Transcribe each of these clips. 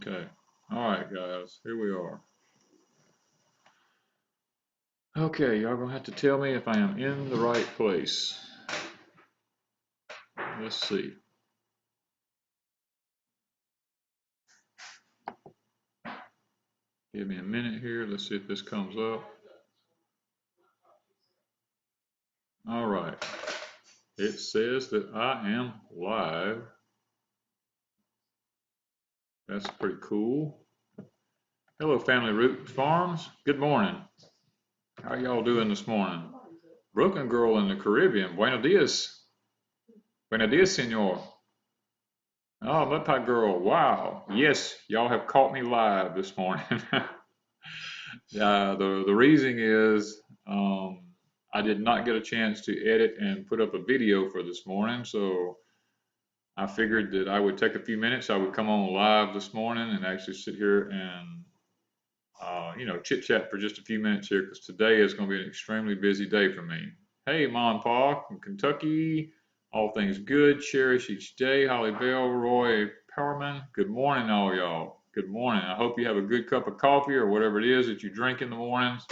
Okay. All right, guys. Here we are. Okay, y'all gonna have to tell me if I am in the right place. Let's see. Give me a minute here. Let's see if this comes up. All right. It says that I am live. That's pretty cool. Hello, Family Root Farms. Good morning. How y'all doing this morning? Broken Girl in the Caribbean. Buenos dias. Buenos dias, senor. Oh, Mud Pie Girl. Wow. Yes, y'all have caught me live this morning. The reason is I did not get a chance to edit and put up a video for this morning, so I figured that I would take a few minutes. I would come on live this morning and actually sit here and chit chat for just a few minutes here, because today is going to be an extremely busy day for me. Hey, Mom and Pa from Kentucky. All things good. Cherish each day. Holly Bell, Roy Powerman. Good morning, all y'all. Good morning. I hope you have a good cup of coffee or whatever it is that you drink in the mornings.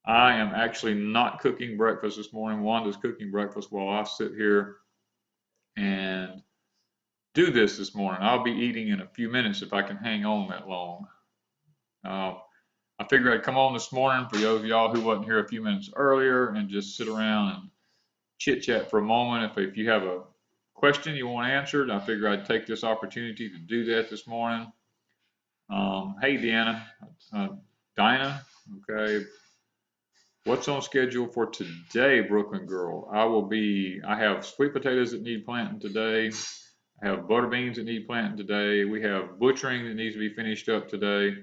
I am actually not cooking breakfast this morning. Wanda's cooking breakfast while I sit here and do this morning. I'll be eating in a few minutes if I can hang on that long. I figured I'd come on this morning for those of y'all who wasn't here a few minutes earlier and just sit around and chit chat for a moment. If you have a question you want answered, I figure I'd take this opportunity to do that this morning. Hey, Deanna, Dinah, okay. What's on schedule for today, Brooklyn Girl? I have sweet potatoes that need planting today. I have butter beans that need planting today. We have butchering that needs to be finished up today.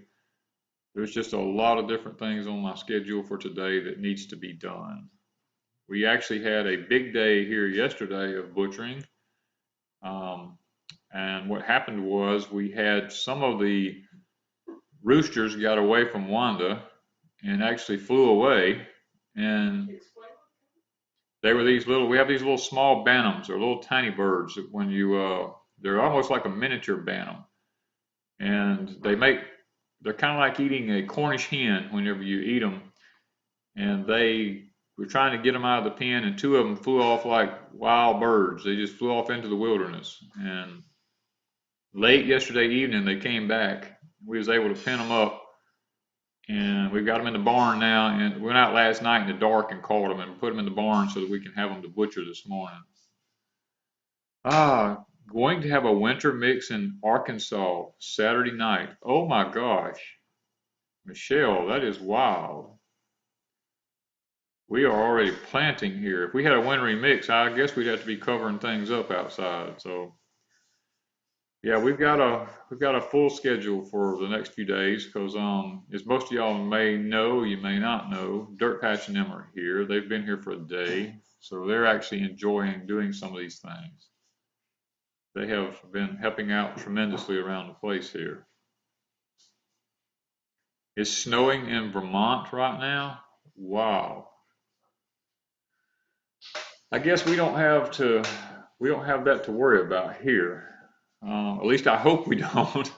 There's just a lot of different things on my schedule for today that needs to be done. We actually had a big day here yesterday of butchering. And what happened was we had some of the roosters got away from Wanda and actually flew away. And they were we have these little small bantams. They're little tiny birds that when they're almost like a miniature bantam. And they're kind of like eating a Cornish hen whenever you eat them. And they were trying to get them out of the pen, and two of them flew off like wild birds. They just flew off into the wilderness. And late yesterday evening, they came back. We was able to pin them up, and we've got them in the barn now. And we went out last night in the dark and caught them and put them in the barn so that we can have them to butcher this morning. Going to have a winter mix in Arkansas Saturday night. Oh my gosh, Michelle, that is wild. We are already planting here. If we had a wintry mix, I guess we'd have to be covering things up outside. So, yeah, we've got a full schedule for the next few days because, as most of y'all may know, you may not know, Dirt Patch and them are here. They've been here for a day, so they're actually enjoying doing some of these things. They have been helping out tremendously around the place here. It's snowing in Vermont right now. Wow. I guess we don't have that to worry about here. At least I hope we don't,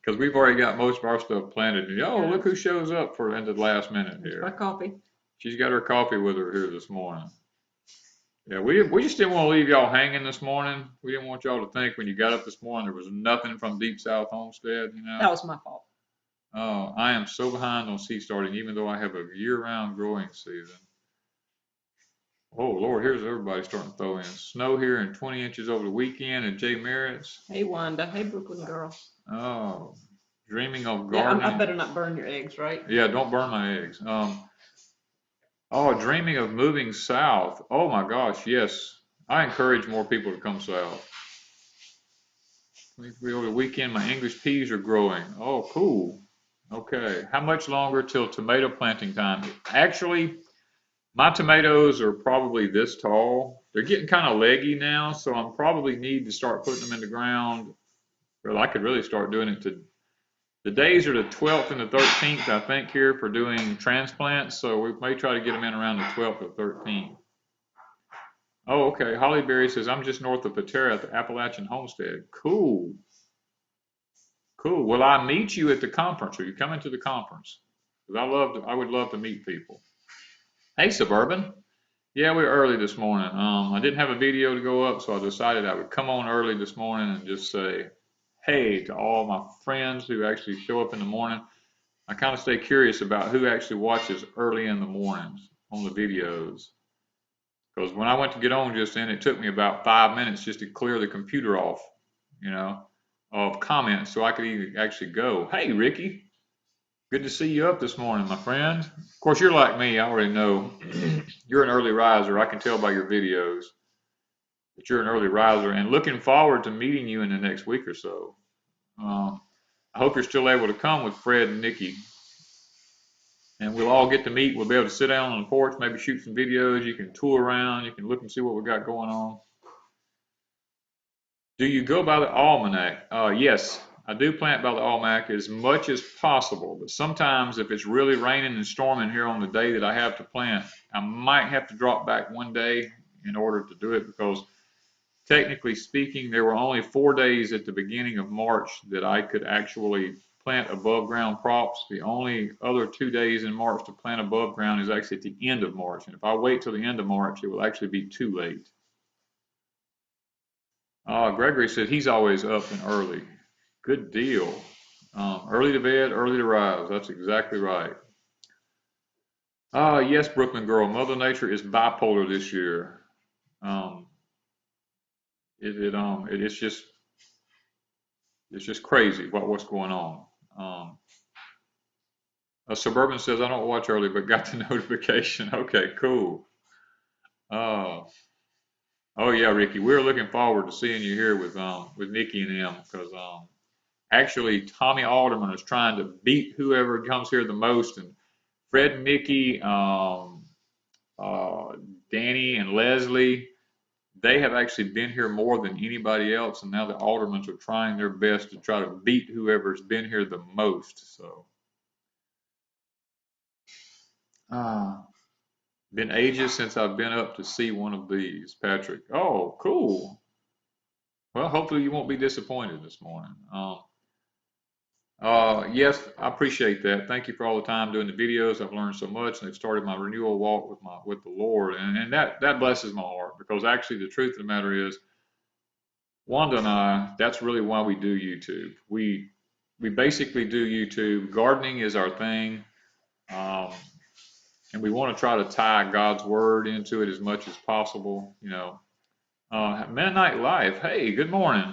because we've already got most of our stuff planted. And, oh, look who shows up for into the last minute here. My coffee. She's got her coffee with her here this morning. Yeah, we just didn't want to leave y'all hanging this morning. We didn't want y'all to think when you got up this morning there was nothing from Deep South Homestead. That was my fault. Oh, I am so behind on seed starting, even though I have a year-round growing season. Oh, Lord, here's everybody starting to throw in. Snow here and 20 inches over the weekend at Jay Merritt's. Hey, Wanda. Hey, Brooklyn Girl. Oh, dreaming of gardening. Yeah, I better not burn your eggs, right? Yeah, don't burn my eggs. Dreaming of moving south. Oh, my gosh, yes. I encourage more people to come south. Over the weekend, my English peas are growing. Oh, cool. Okay, how much longer till tomato planting time? Actually, my tomatoes are probably this tall. They're getting kind of leggy now, so I'm probably need to start putting them in the ground. Well, I could really start doing it the days are the 12th and the 13th, I think, here for doing transplants, so we may try to get them in around the 12th or 13th. Oh, okay, Hollyberry says, I'm just north of Patera at the Appalachian Homestead. Cool. Cool. Will I meet you at the conference? Are you coming to the conference? Because I would love to meet people. Hey, Suburban. Yeah, we're early this morning. I didn't have a video to go up, so I decided I would come on early this morning and just say hey to all my friends who actually show up in the morning. I kind of stay curious about who actually watches early in the mornings on the videos. Because when I went to get on just then, it took me about 5 minutes just to clear the computer off, of comments so I could even actually go, hey, Ricky, good to see you up this morning, my friend. Of course, you're like me. I already know you're an early riser. I can tell by your videos that you're an early riser, and looking forward to meeting you in the next week or so. I hope you're still able to come with Fred and Nikki. And we'll all get to meet. We'll be able to sit down on the porch, maybe shoot some videos. You can tour around. You can look and see what we got going on. Do you go by the almanac? Yes, I do plant by the almanac as much as possible. But sometimes if it's really raining and storming here on the day that I have to plant, I might have to drop back one day in order to do it, because technically speaking, there were only 4 days at the beginning of March that I could actually plant above ground crops. The only other 2 days in March to plant above ground is actually at the end of March. And if I wait till the end of March, it will actually be too late. Gregory said he's always up and early. Good deal. Early to bed, early to rise. That's exactly right. Yes, Brooklyn girl. Mother Nature is bipolar this year. It's just crazy what's going on. A Suburban says I don't watch early, but got the notification. Okay, cool. Oh yeah, Ricky, we're looking forward to seeing you here with Nikki and them, because actually Tommy Alderman is trying to beat whoever comes here the most, and Fred and Nikki, Danny and Leslie, they have actually been here more than anybody else, and now the Aldermans are trying their best to try to beat whoever's been here the most. So, been ages since I've been up to see one of these, Patrick. Oh, cool. Well, hopefully you won't be disappointed this morning. Yes, I appreciate that. Thank you for all the time doing the videos. I've learned so much, and they've started my renewal walk with the Lord, and that blesses my heart, because actually the truth of the matter is, Wanda and I, that's really why we do YouTube. We basically do YouTube. Gardening is our thing, and we want to try to tie God's word into it as much as possible. Midnight Life. Hey, good morning.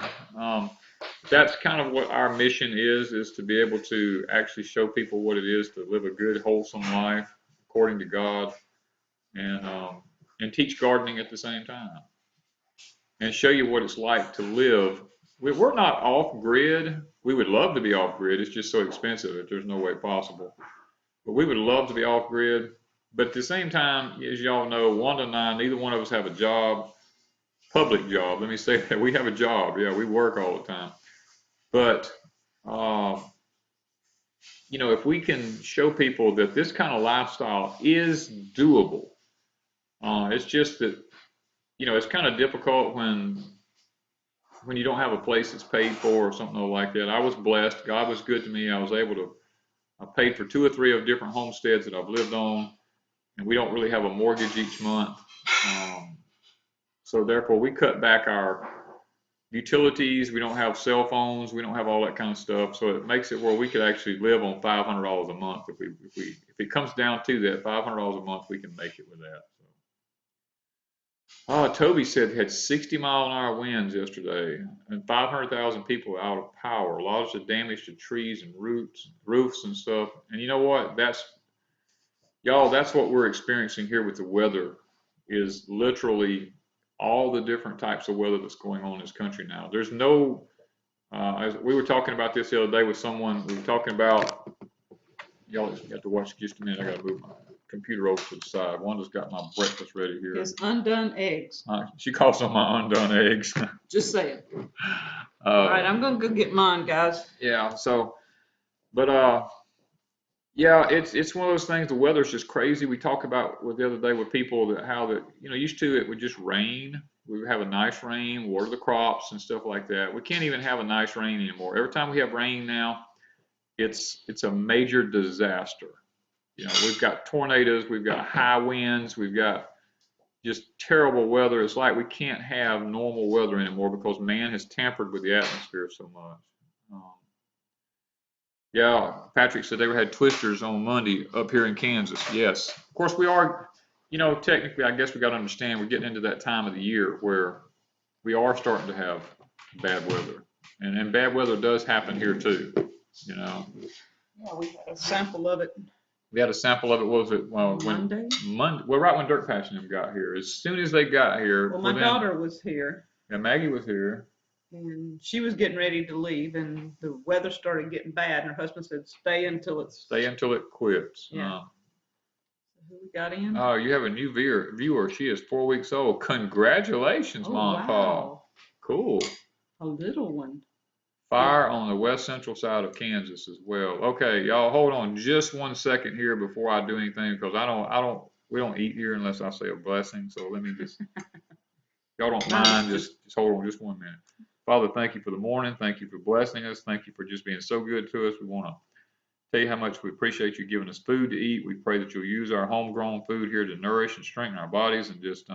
That's kind of what our mission is to be able to actually show people what it is to live a good, wholesome life according to God, and teach gardening at the same time, and show you what it's like to live. We're not off grid. We would love to be off grid. It's just so expensive that there's no way possible. But we would love to be off grid. But at the same time, as y'all know, Wanda and I, neither one of us have a job, public job. Let me say that we have a job. Yeah, we work all the time. But, if we can show people that this kind of lifestyle is doable, it's just that, it's kind of difficult when you don't have a place that's paid for or something like that. I was blessed. God was good to me. I paid for 2 or 3 of different homesteads that I've lived on, and we don't really have a mortgage each month. So therefore, we cut back our utilities. We don't have cell phones. We don't have all that kind of stuff. So it makes it where we could actually live on $500 a month. If it comes down to that, $500 a month, we can make it with that. Toby said had 60-mile-an-hour winds yesterday, and 500,000 people out of power. Lots of damage to trees and roofs and stuff. And you know what? That's what we're experiencing here with the weather, is literally all the different types of weather that's going on in this country now. There's no, as we were talking about this the other day with someone, we were talking about, y'all have to watch just a minute. I got to move my computer over to the side. Wanda's got my breakfast ready here. His undone eggs. She calls them my undone eggs. Just saying. All right, I'm going to go get mine, guys. Yeah, so, but, yeah, it's one of those things. The weather's just crazy. We talked about the other day with people that how that, used to it would just rain We have a nice rain, water the crops and stuff like that. We can't even have a nice rain anymore. Every time we have rain now, it's a major disaster. You know, we've got tornadoes, we've got high winds, we've got just terrible weather. It's like we can't have normal weather anymore because man has tampered with the atmosphere so much. Yeah, Patrick said they had twisters on Monday up here in Kansas. Yes, of course we are. You know, technically, I guess we got to understand we're getting into that time of the year where we are starting to have bad weather, and bad weather does happen here too. You know. Yeah, we had a sample of it. We had a sample of it. What was it? Well, Monday. Well, right when Dirt Passion them got here. As soon as they got here. Well, my daughter was here. Yeah, Maggie was here. And she was getting ready to leave, and the weather started getting bad. And her husband said, "Stay until it quits." Yeah. Who we got in? Oh, you have a new viewer. She is 4 weeks old. Congratulations, Mom and Pa. Cool. A little one. Fire on the west central side of Kansas as well. Okay, y'all hold on just 1 second here before I do anything because we don't eat here unless I say a blessing. So let me just, y'all don't mind, just hold on just 1 minute. Father, thank you for the morning. Thank you for blessing us. Thank you for just being so good to us. We want to tell you how much we appreciate you giving us food to eat. We pray that you'll use our homegrown food here to nourish and strengthen our bodies and just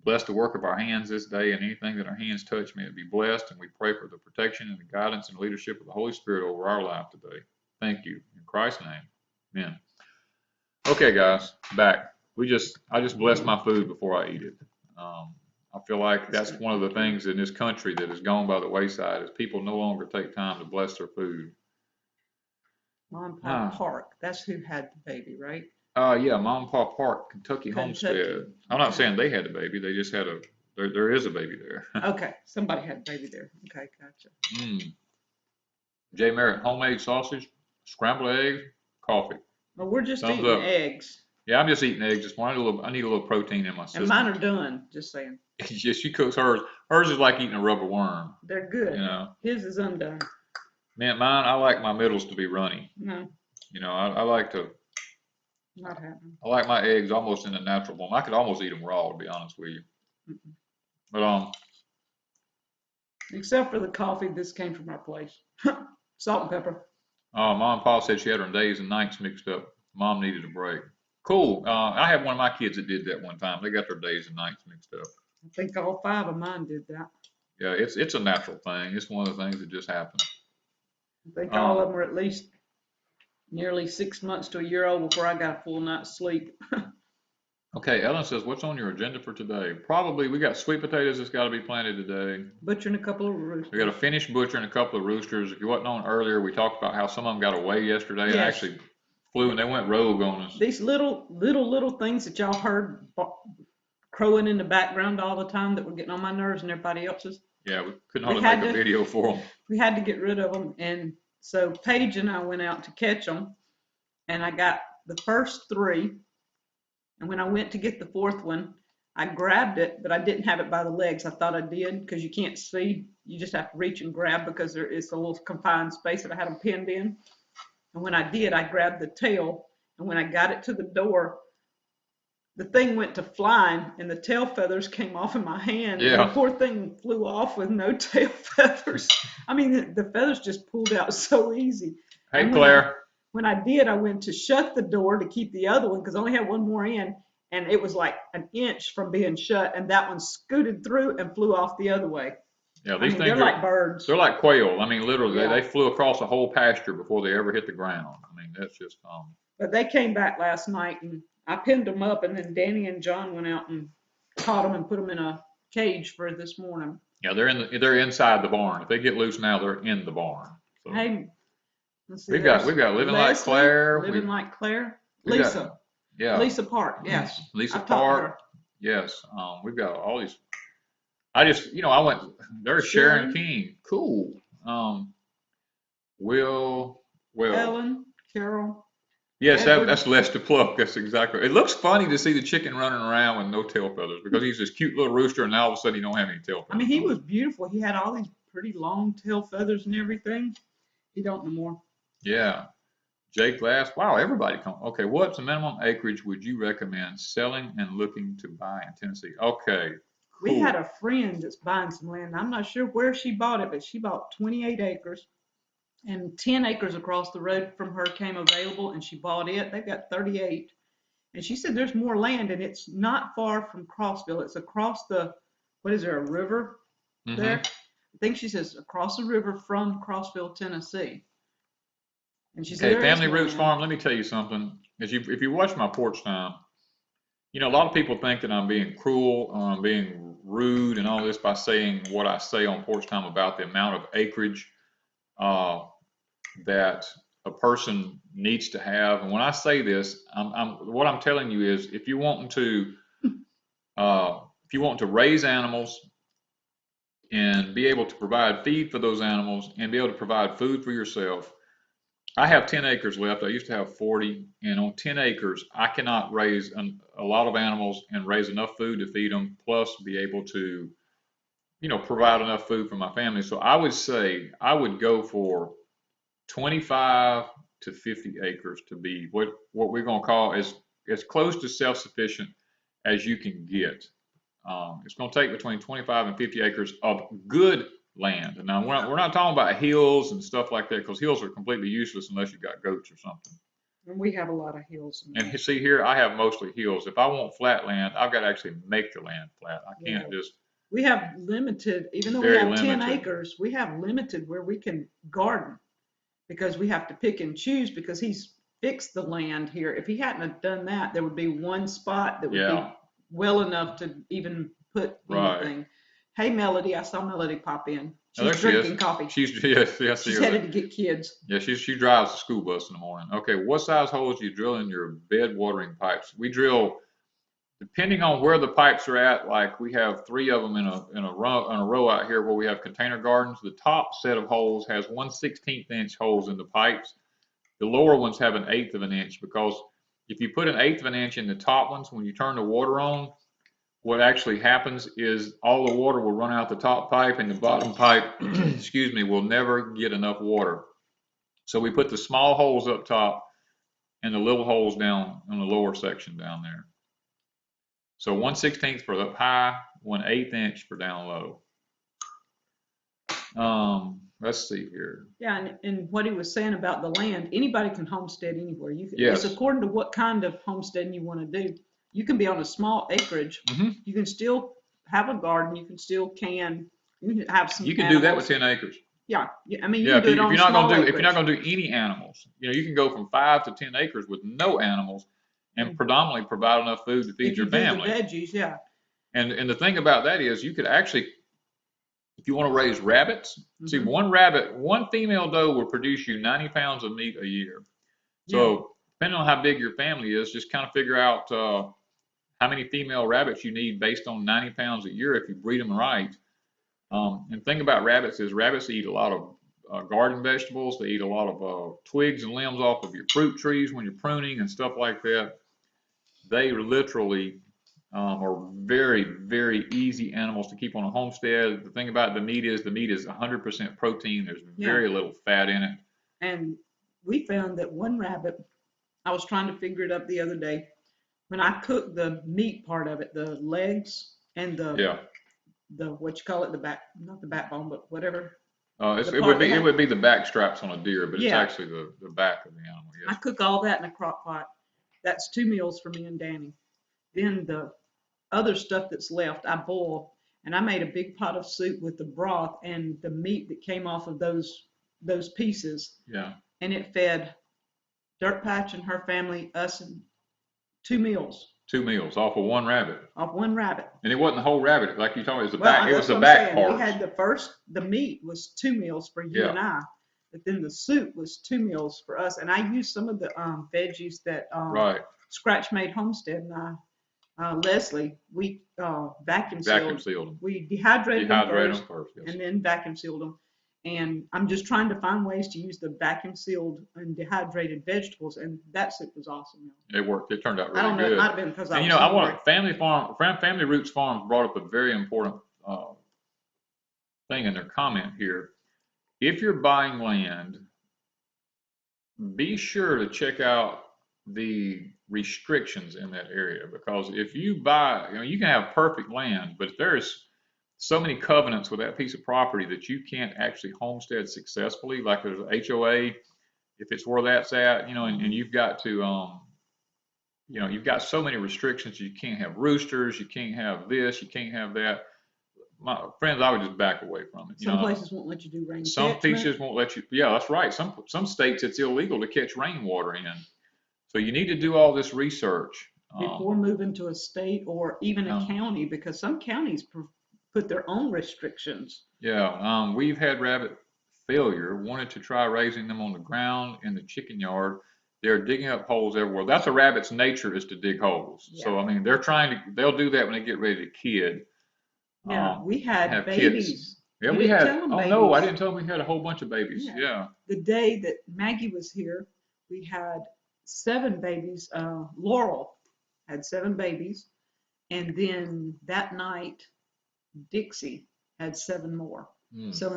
bless the work of our hands this day, and anything that our hands touch may it be blessed. And we pray for the protection and the guidance and leadership of the Holy Spirit over our life today. Thank you. In Christ's name, amen. Okay, guys, back. I just bless my food before I eat it. I feel like that's one of the things in this country that has gone by the wayside is people no longer take time to bless their food. Mom and Pa Park, that's who had the baby, right? Yeah, Mom and Pa Park, Kentucky Homestead. I'm not saying they had a baby. They just had there is a baby there. Okay, somebody had a baby there. Okay, gotcha. J. Merritt, homemade sausage, scrambled eggs, coffee. Well, we're just eating eggs. Yeah, I'm just eating eggs this morning. I need a little protein in my system. And mine are done, just saying. Yeah, she cooks hers. Hers is like eating a rubber worm. They're good. You know. His is undone. Man, mine, I like my middles to be runny. No. You know, I like to. Not happening. I like my eggs almost in a natural form. I could almost eat them raw, to be honest with you. But except for the coffee, this came from our place. Salt and pepper. Mom and Pa said she had her days and nights mixed up. Mom needed a break. Cool. I had one of my kids that did that one time. They got their days and nights mixed up. I think all 5 of mine did that. Yeah, it's a natural thing. It's one of the things that just happens. I think all of them were at least nearly 6 months to a year old before I got a full night's sleep. Okay, Ellen says, what's on your agenda for today? Probably, we got sweet potatoes that's got to be planted today. Butchering a couple of roosters. We got to finish butchering a couple of roosters. If you wasn't on earlier, we talked about how some of them got away yesterday and actually flew and they went rogue on us. These little things that y'all heard crowing in the background all the time that were getting on my nerves and everybody else's. Yeah, we couldn't hardly make a video for them. We had to get rid of them. And so Paige and I went out to catch them. And I got the first 3. And when I went to get the 4th one, I grabbed it, but I didn't have it by the legs. I thought I did because you can't see. You just have to reach and grab because there is a little confined space that I had them pinned in. And when I did, I grabbed the tail. And when I got it to the door, the thing went to flying and the tail feathers came off in my hand. Yeah. And the poor thing flew off with no tail feathers. I mean, the feathers just pulled out so easy. Hey, Claire. When I did, I went to shut the door to keep the other one because I only had one more in, and it was like an inch from being shut, and that one scooted through and flew off the other way. Yeah, these things they're like birds. They're like quail. I mean, literally, they flew across a whole pasture before they ever hit the ground. I mean, that's just But they came back last night, and I pinned them up, and then Danny and John went out and caught them and put them in a cage for this morning. Yeah, they're inside the barn. If they get loose now, they're in the barn. So. Hey. Let's see, we've got Living Like Claire. Living Like Claire. Lisa. Lisa Park. Yes. Lisa Park. Yes. We've got all these. There's Sharon King. Cool. Ellen, Carol. Yes, that's less to pluck. That's exactly. It looks funny to see the chicken running around with no tail feathers because he's this cute little rooster, and now all of a sudden he don't have any tail feathers. I mean, he was beautiful. He had all these pretty long tail feathers and everything. He don't no more. Yeah. Jake Glass. Wow, everybody come. Okay, what's the minimum acreage would you recommend selling and looking to buy in Tennessee? Okay, We had a friend that's buying some land. I'm not sure where she bought it, but she bought 28 acres and 10 acres across the road from her came available and she bought it. They've got 38. And she said there's more land and it's not far from Crossville. It's across the, what is there, a river there? I think she says across the river from Crossville, Tennessee. And she said, Okay, Family Roots Farm, let me tell you something. If you watch my porch time, you know, a lot of people think that I'm being cruel, being rude and all this by saying what I say on porch time about the amount of acreage that a person needs to have. And when I say this, what I'm telling you is if you want to raise animals and be able to provide feed for those animals and be able to provide food for yourself, I have 10 acres left. I used to have 40, and on 10 acres, I cannot raise a lot of animals and raise enough food to feed them, plus be able to, you know, provide enough food for my family. So I would say I would go for 25 to 50 acres to be what we're going to call as close to self-sufficient as you can get. It's going to take between 25 and 50 acres of good land. And now we're not talking about hills and stuff like that, because hills are completely useless unless you've got goats or something. And we have a lot of hills. And see here, I have mostly hills. If I want flat land, I've got to actually make the land flat. I can't just. We have limited, even though we have 10 acres, we have limited where we can garden because we have to pick and choose because he's fixed the land here. If he hadn't have done that, there would be one spot that would be well enough to even put anything. Hey, Melody, I saw Melody pop in. She's drinking coffee. She's headed to get kids. Yeah, she drives the school bus in the morning. Okay, what size holes do you drill in your bed watering pipes? We drill, depending on where the pipes are at. Like we have 3 of them in a row out here where we have container gardens. The top set of holes has 1/16 inch holes in the pipes. The lower ones have 1/8 of an inch, because if you put 1/8 of an inch in the top ones, when you turn the water on, what actually happens is all the water will run out the top pipe and the bottom pipe, excuse me, will never get enough water. So we put the small holes up top and the little holes down in the lower section down there. So 1/16 for up high, 1/8 inch for down low. Let's see here. Yeah, and what he was saying about the land, anybody can homestead anywhere. You can, it's according to what kind of homesteading you want to do. You can be on a small acreage. You can still have a garden. You can still you can have some. You can do that with 10 acres. Yeah, I mean, you can do it on small acreage. If you're not going to do any animals, you know, you can go from 5 to 10 acres with no animals and predominantly provide enough food to feed your family. The veggies, yeah. And the thing about that is you could actually, if you want to raise rabbits, see, one female doe will produce you 90 pounds of meat a year. So depending on how big your family is, just kind of figure out how many female rabbits you need based on 90 pounds a year if you breed them right. And the thing about rabbits is rabbits eat a lot of garden vegetables. They eat a lot of twigs and limbs off of your fruit trees when you're pruning and stuff like that. They literally are very, very easy animals to keep on a homestead. The thing about the meat is 100% protein. There's very little fat in it. And we found that one rabbit, I was trying to figure it up the other day. When I cooked the meat part of it, the legs and the what you call it, the back, not the backbone, but whatever. It would be the back straps on a deer, but it's actually the back of the animal. Yes. I cook all that in a crock pot. That's 2 meals for me and Danny. Then the other stuff that's left, I boil, and I made a big pot of soup with the broth and the meat that came off of those pieces. Yeah. And it fed Dirt Patch and her family, us, and 2 meals. 2 meals off of one rabbit. Off one rabbit. And it wasn't the whole rabbit, like you told me. It was the back. It was the back part. We had the meat was 2 meals for you and I, but then the soup was 2 meals for us. And I used some of the veggies that Scratch Made Homestead and Leslie, we vacuum sealed them. We dehydrated them first and then vacuum sealed them. And I'm just trying to find ways to use the vacuum sealed and dehydrated vegetables, and that soup was awesome. It worked. It turned out really good. I don't know. It might have been because I was I want Family Roots Farms brought up a very important thing in their comment here. If you're buying land, be sure to check out the restrictions in that area, because if you buy, you can have perfect land, but there's so many covenants with that piece of property that you can't actually homestead successfully. Like there's an HOA, if it's where that's at, and you've got to, you've got so many restrictions. You can't have roosters, you can't have this, you can't have that. My friends, I would just back away from it. Some places won't let you do rain Some catchment. places won't let you. Yeah, that's right. Some states it's illegal to catch rainwater in. So you need to do all this research before moving to a state or even a county, because some counties put their own restrictions. Yeah, we've had rabbit failure. Wanted to try raising them on the ground in the chicken yard. They're digging up holes everywhere. That's a rabbit's nature, is to dig holes. Yeah. So I mean, they'll do that when they get ready to kid. Yeah, we had babies. Kids. Yeah, we had. Oh babies. No, I didn't tell them we had a whole bunch of babies. Yeah. The day that Maggie was here, we had 7 babies. Laurel had 7 babies, and then that night, Dixie had 7 more. So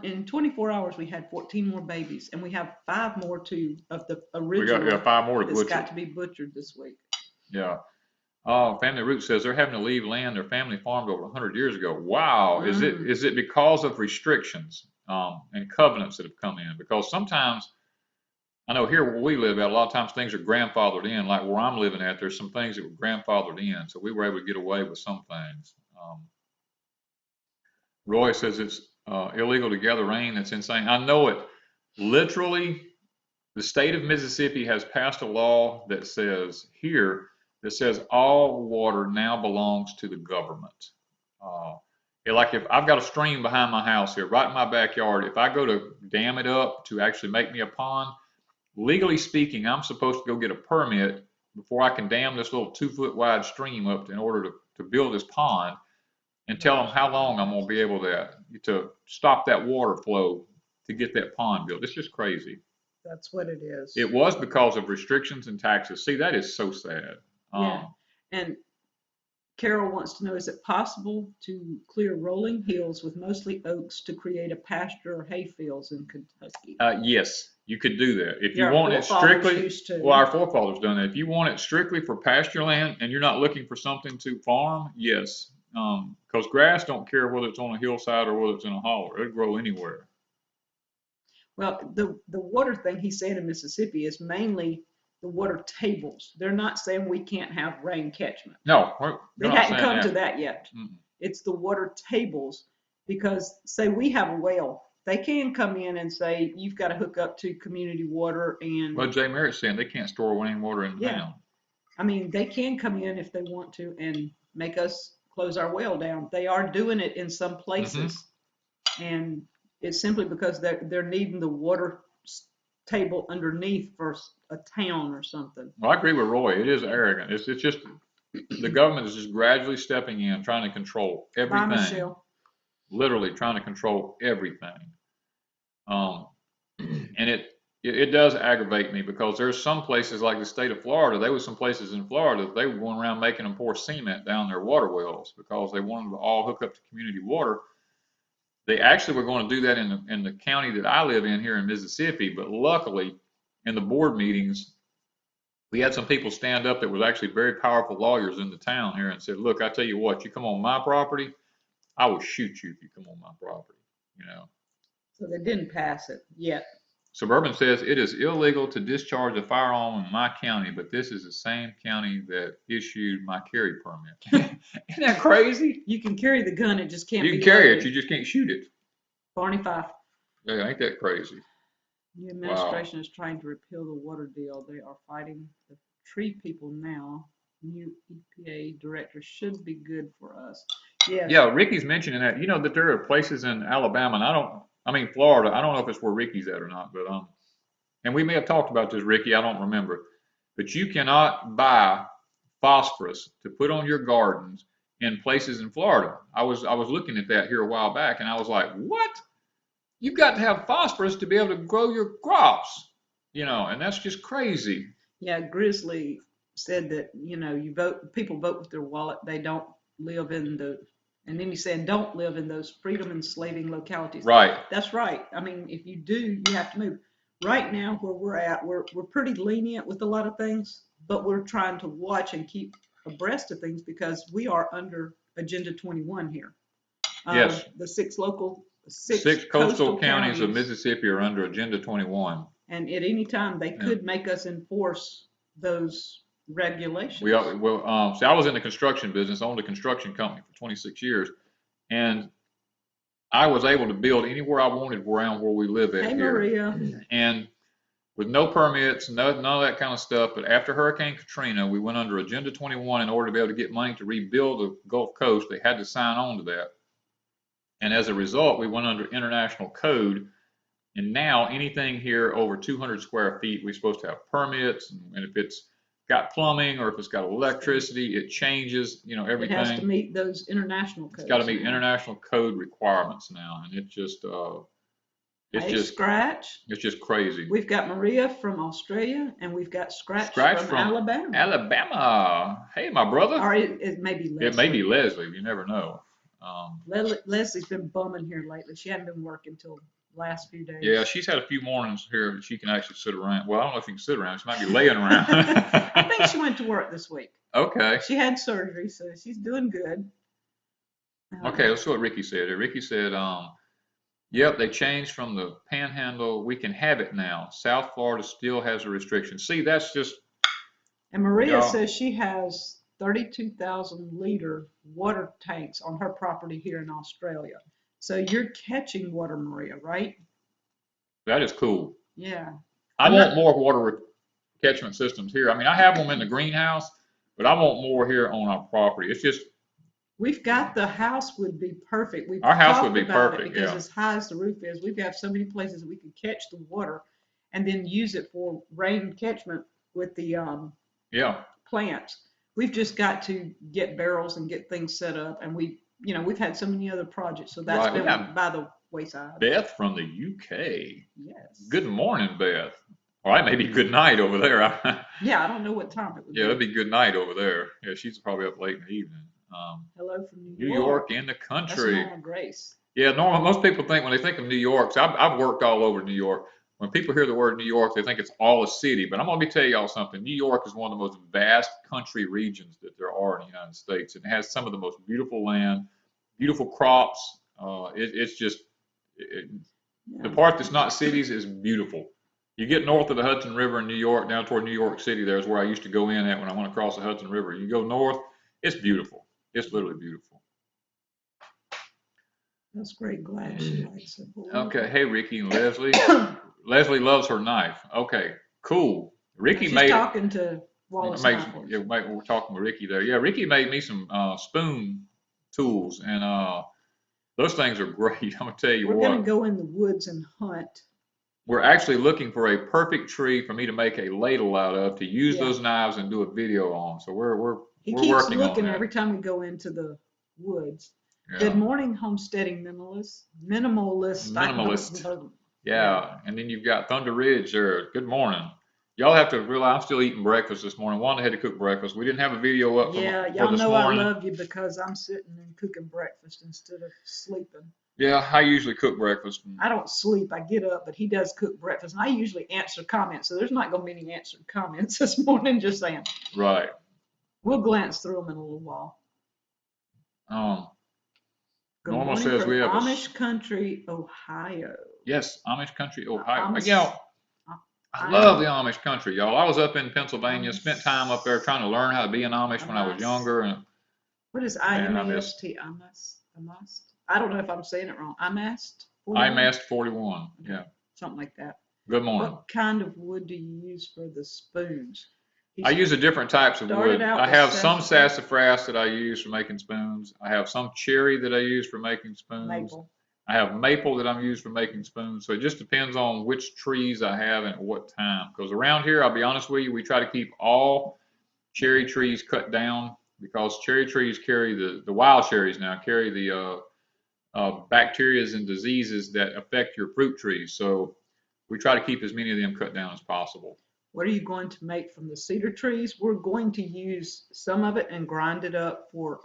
in 24 hours, we had 14 more babies, and we have 5 more of the original. We got 5 more to butcher. That's got to be butchered this week. Yeah. Family Root says they're having to leave land their family farmed over 100 years ago. Wow. Is it because of restrictions and covenants that have come in? Because sometimes, I know here where we live at, a lot of times things are grandfathered in. Like where I'm living at, there's some things that were grandfathered in. So we were able to get away with some things. Roy says it's illegal to gather rain. That's insane. I know it. Literally, the state of Mississippi has passed a law that says all water now belongs to the government. Like if I've got a stream behind my house here, right in my backyard, if I go to dam it up to actually make me a pond, legally speaking, I'm supposed to go get a permit before I can dam this little 2-foot wide stream up in order to build this pond, and tell them how long I'm going to be able to stop that water flow to get that pond built. It's just crazy. That's what it is. It was because of restrictions and taxes. See, that is so sad. Yeah. And Carol wants to know, is it possible to clear rolling hills with mostly oaks to create a pasture or hay fields in Kentucky? Yes, you could do that. If you want it strictly, well, our forefathers done that. If you want it strictly for pasture land and you're not looking for something to farm, yes. Because grass don't care whether it's on a hillside or whether it's in a holler. It'll grow anywhere. Well, the water thing he said in Mississippi is mainly the water tables. They're not saying we can't have rain catchment. No, they hadn't come to that yet. Mm-hmm. It's the water tables, because say we have a well, they can come in and say you've got to hook up to community water. And well, Jay Merritt's saying they can't store rain water in town. I mean, they can come in if they want to and make us close our well down. They are doing it in some places, and it's simply because they're needing the water table underneath for a town or something. Well, I agree with Roy. It is arrogant. It's just the government is just gradually stepping in, trying to control everything. Bye, Michelle. Literally trying to control everything. And it does aggravate me, because there's some places like the state of Florida. There was some places in Florida that they were going around making them pour cement down their water wells because they wanted to all hook up to community water. They actually were going to do that in the county that I live in here in Mississippi, but luckily in the board meetings, we had some people stand up that was actually very powerful lawyers in the town here and said, look, I tell you what, you come on my property, I will shoot you if you come on my property, So they didn't pass it yet. Suburban says it is illegal to discharge a firearm in my county, but this is the same county that issued my carry permit. Isn't that crazy? You can carry the gun, it just can't be You can carry loaded. it, you just can't shoot it. Barney Fife. Yeah, ain't that crazy? The administration is trying to repeal the water deal. They are fighting the tree people now. New EPA director should be good for us. Yes. Yeah, Ricky's mentioning that. That there are places in Alabama, and Florida. I don't know if it's where Ricky's at or not, but and we may have talked about this, Ricky. I don't remember, but you cannot buy phosphorus to put on your gardens in places in Florida. I was looking at that here a while back, and I was like, what? You've got to have phosphorus to be able to grow your crops, and that's just crazy. Yeah, Grizzly said that people vote with their wallet. They don't live in and then he said, don't live in those freedom enslaving localities. Right. That's right. I mean, if you do, you have to move. right now where we're at, we're pretty lenient with a lot of things, but we're trying to watch and keep abreast of things because we are under Agenda 21 here. Yes. The six coastal counties of Mississippi are under Agenda 21. And at any time, they could make us enforce those regulations. See, I was in the construction business, owned a construction company for 26 years, and I was able to build anywhere I wanted around where we live at here. Maria. And with no permits, none of that kind of stuff. But after Hurricane Katrina, we went under Agenda 21 in order to be able to get money to rebuild the Gulf Coast. They had to sign on to that. And as a result, we went under international code. And now anything here over 200 square feet, we're supposed to have permits. And if it's got plumbing or if it's got electricity, it changes, everything. It has to meet those international codes. It's got to meet international code requirements now. And it's just crazy. We've got Maria from Australia, and we've got Scratch from Alabama. Alabama. Hey, my brother. Or it may be Leslie. It may be Leslie. You never know. Leslie's been bumming here lately. She hadn't been working till last few days. Yeah, she's had a few mornings here that she can actually sit around. Well, I don't know if she can sit around. She might be laying around. I think she went to work this week. Okay. She had surgery, so she's doing good. Okay, let's see what Ricky said. Ricky said, yep, they changed from the panhandle. We can have it now. South Florida still has a restriction. See, that's just... And Maria says she has 32,000 liter water tanks on her property here in Australia. So you're catching water, Maria, right? That is cool. Yeah. I want more water catchment systems here. I mean, I have them in the greenhouse, but I want more here on our property. It's just... We've got the house would be perfect. Our house would be perfect, because as high as the roof is, we've got so many places that we could catch the water and then use it for rain catchment with the plants. We've just got to get barrels and get things set up, and we've had so many other projects, so that's been by the wayside. Beth from the UK. Yes. Good morning, Beth. All right, maybe good night over there. Yeah, I don't know what time it would be. Yeah, it'd be good night over there. Yeah, she's probably up late in the evening. Hello from New York in the country. That's Norma Grace. Yeah, Norma, most people think when they think of New York, so I've worked all over New York. When people hear the word New York, they think it's all a city. But I'm going to tell y'all something. New York is one of the most vast country regions that there are in the United States. It has some of the most beautiful land, beautiful crops. It's just, the part that's not cities is beautiful. You get north of the Hudson River in New York, down toward New York City, there's where I used to go in at when I went across the Hudson River. You go north, it's beautiful. It's literally beautiful. That's great. Glad she likes it. Okay. Hey, Ricky and Leslie. Leslie loves her knife. Okay. Cool. Ricky She's made. talking to Wallace. Yeah, we're talking with Ricky there. Yeah, Ricky made me some spoon tools, and those things are great. I'm gonna tell you what. We're gonna go in the woods and hunt. We're actually looking for a perfect tree for me to make a ladle out of to use those knives and do a video on. So we're He working keeps on looking that. every time we go into the woods. Yeah. Good morning, homesteading minimalist. Yeah, and then you've got Thunder Ridge there. Good morning. Y'all have to realize I'm still eating breakfast this morning. Wanda had to cook breakfast. We didn't have a video up for this morning. Yeah, y'all know I love you because I'm sitting and cooking breakfast instead of sleeping. Yeah, I usually cook breakfast. I don't sleep. I get up, but he does cook breakfast. And I usually answer comments, so there's not going to be any answered comments this morning, just saying. Right. We'll glance through them in a little while. Normal says we have Amish country, Ohio. Yes, Amish country, Ohio. I Amish. love the Amish country, y'all. I was up in Pennsylvania, spent time up there trying to learn how to be an Amish when I was younger. And what is IMAST? I don't know if I'm saying it wrong. IMAST 41. Yeah. Something like that. Good morning. What kind of wood do you use for the spoons? I use the different types of wood. I have some sassafras that I use for making spoons. I have some cherry that I use for making spoons. Maple. I have maple that I'm used for making spoons. So it just depends on which trees I have and at what time. Because around here, I'll be honest with you, we try to keep all cherry trees cut down because cherry trees carry the wild cherries now carry the bacteria and diseases that affect your fruit trees. So we try to keep as many of them cut down as possible. What are you going to make from the cedar trees? We're going to use some of it and grind it up for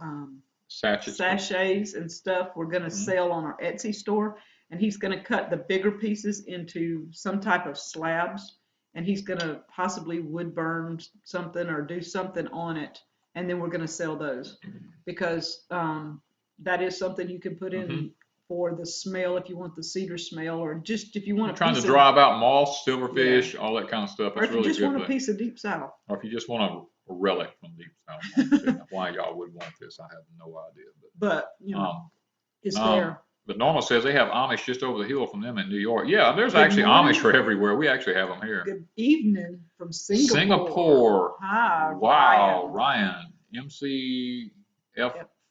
sachets and stuff. We're going to sell on our Etsy store. and he's going to cut the bigger pieces into some type of slabs, and he's going to possibly wood burn something or do something on it, and then we're going to sell those, because that is something you can put in for the smell if you want the cedar smell, or just if you want trying to drive out moths, silverfish, all that kind of stuff. Or if you really just good want a piece of deep south. Or if you just want a relic from deep south. Why y'all would want this, I have no idea. But you know, it's there. But Norma says they have Amish just over the hill from them in New York. Yeah, there's actually Amish for everywhere. We actually have them here. Good evening from Singapore. Singapore. Hi, wow, Ryan. MCF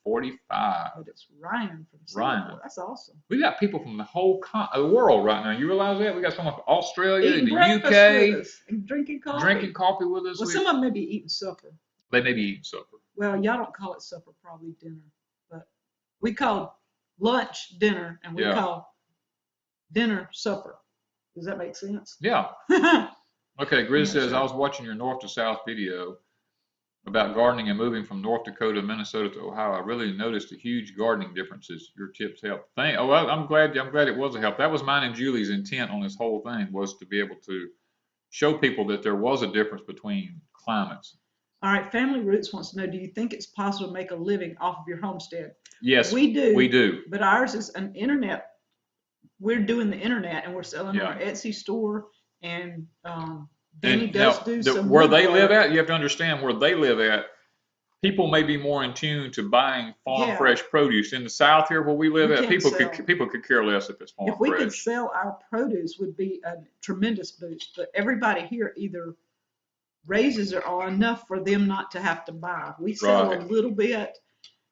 45. But it's Ryan from Singapore. Ryan. That's awesome. We got people from the whole world right now. You realize that? We got someone from Australia, eating the UK, with us and drinking coffee. With us. Well, some of them may be eating supper. They may be eating supper. Well, y'all don't call it supper, probably dinner. But we call lunch dinner, and we call dinner supper. Does that make sense? Yeah. Okay, Grizz says, I was watching your north to south video about gardening and moving from North Dakota, Minnesota to Ohio. I really noticed the huge gardening differences. Your tips help. I'm glad it was a help. That was mine and Julie's intent on this whole thing, was to be able to show people that there was a difference between climates. All right, Family Roots wants to know, do you think it's possible to make a living off of your homestead? Yes, we do. We do. But ours is an internet. We're doing the internet, and we're selling on our Etsy store, and Danny does do some where they live at. You have to understand where they live at. People may be more in tune to buying farm fresh produce. In the South here, where we live at, people could care less if it's farm fresh. If we could sell our produce, would be a tremendous boost. But everybody here either raises it or enough for them not to have to buy. We sell a little bit,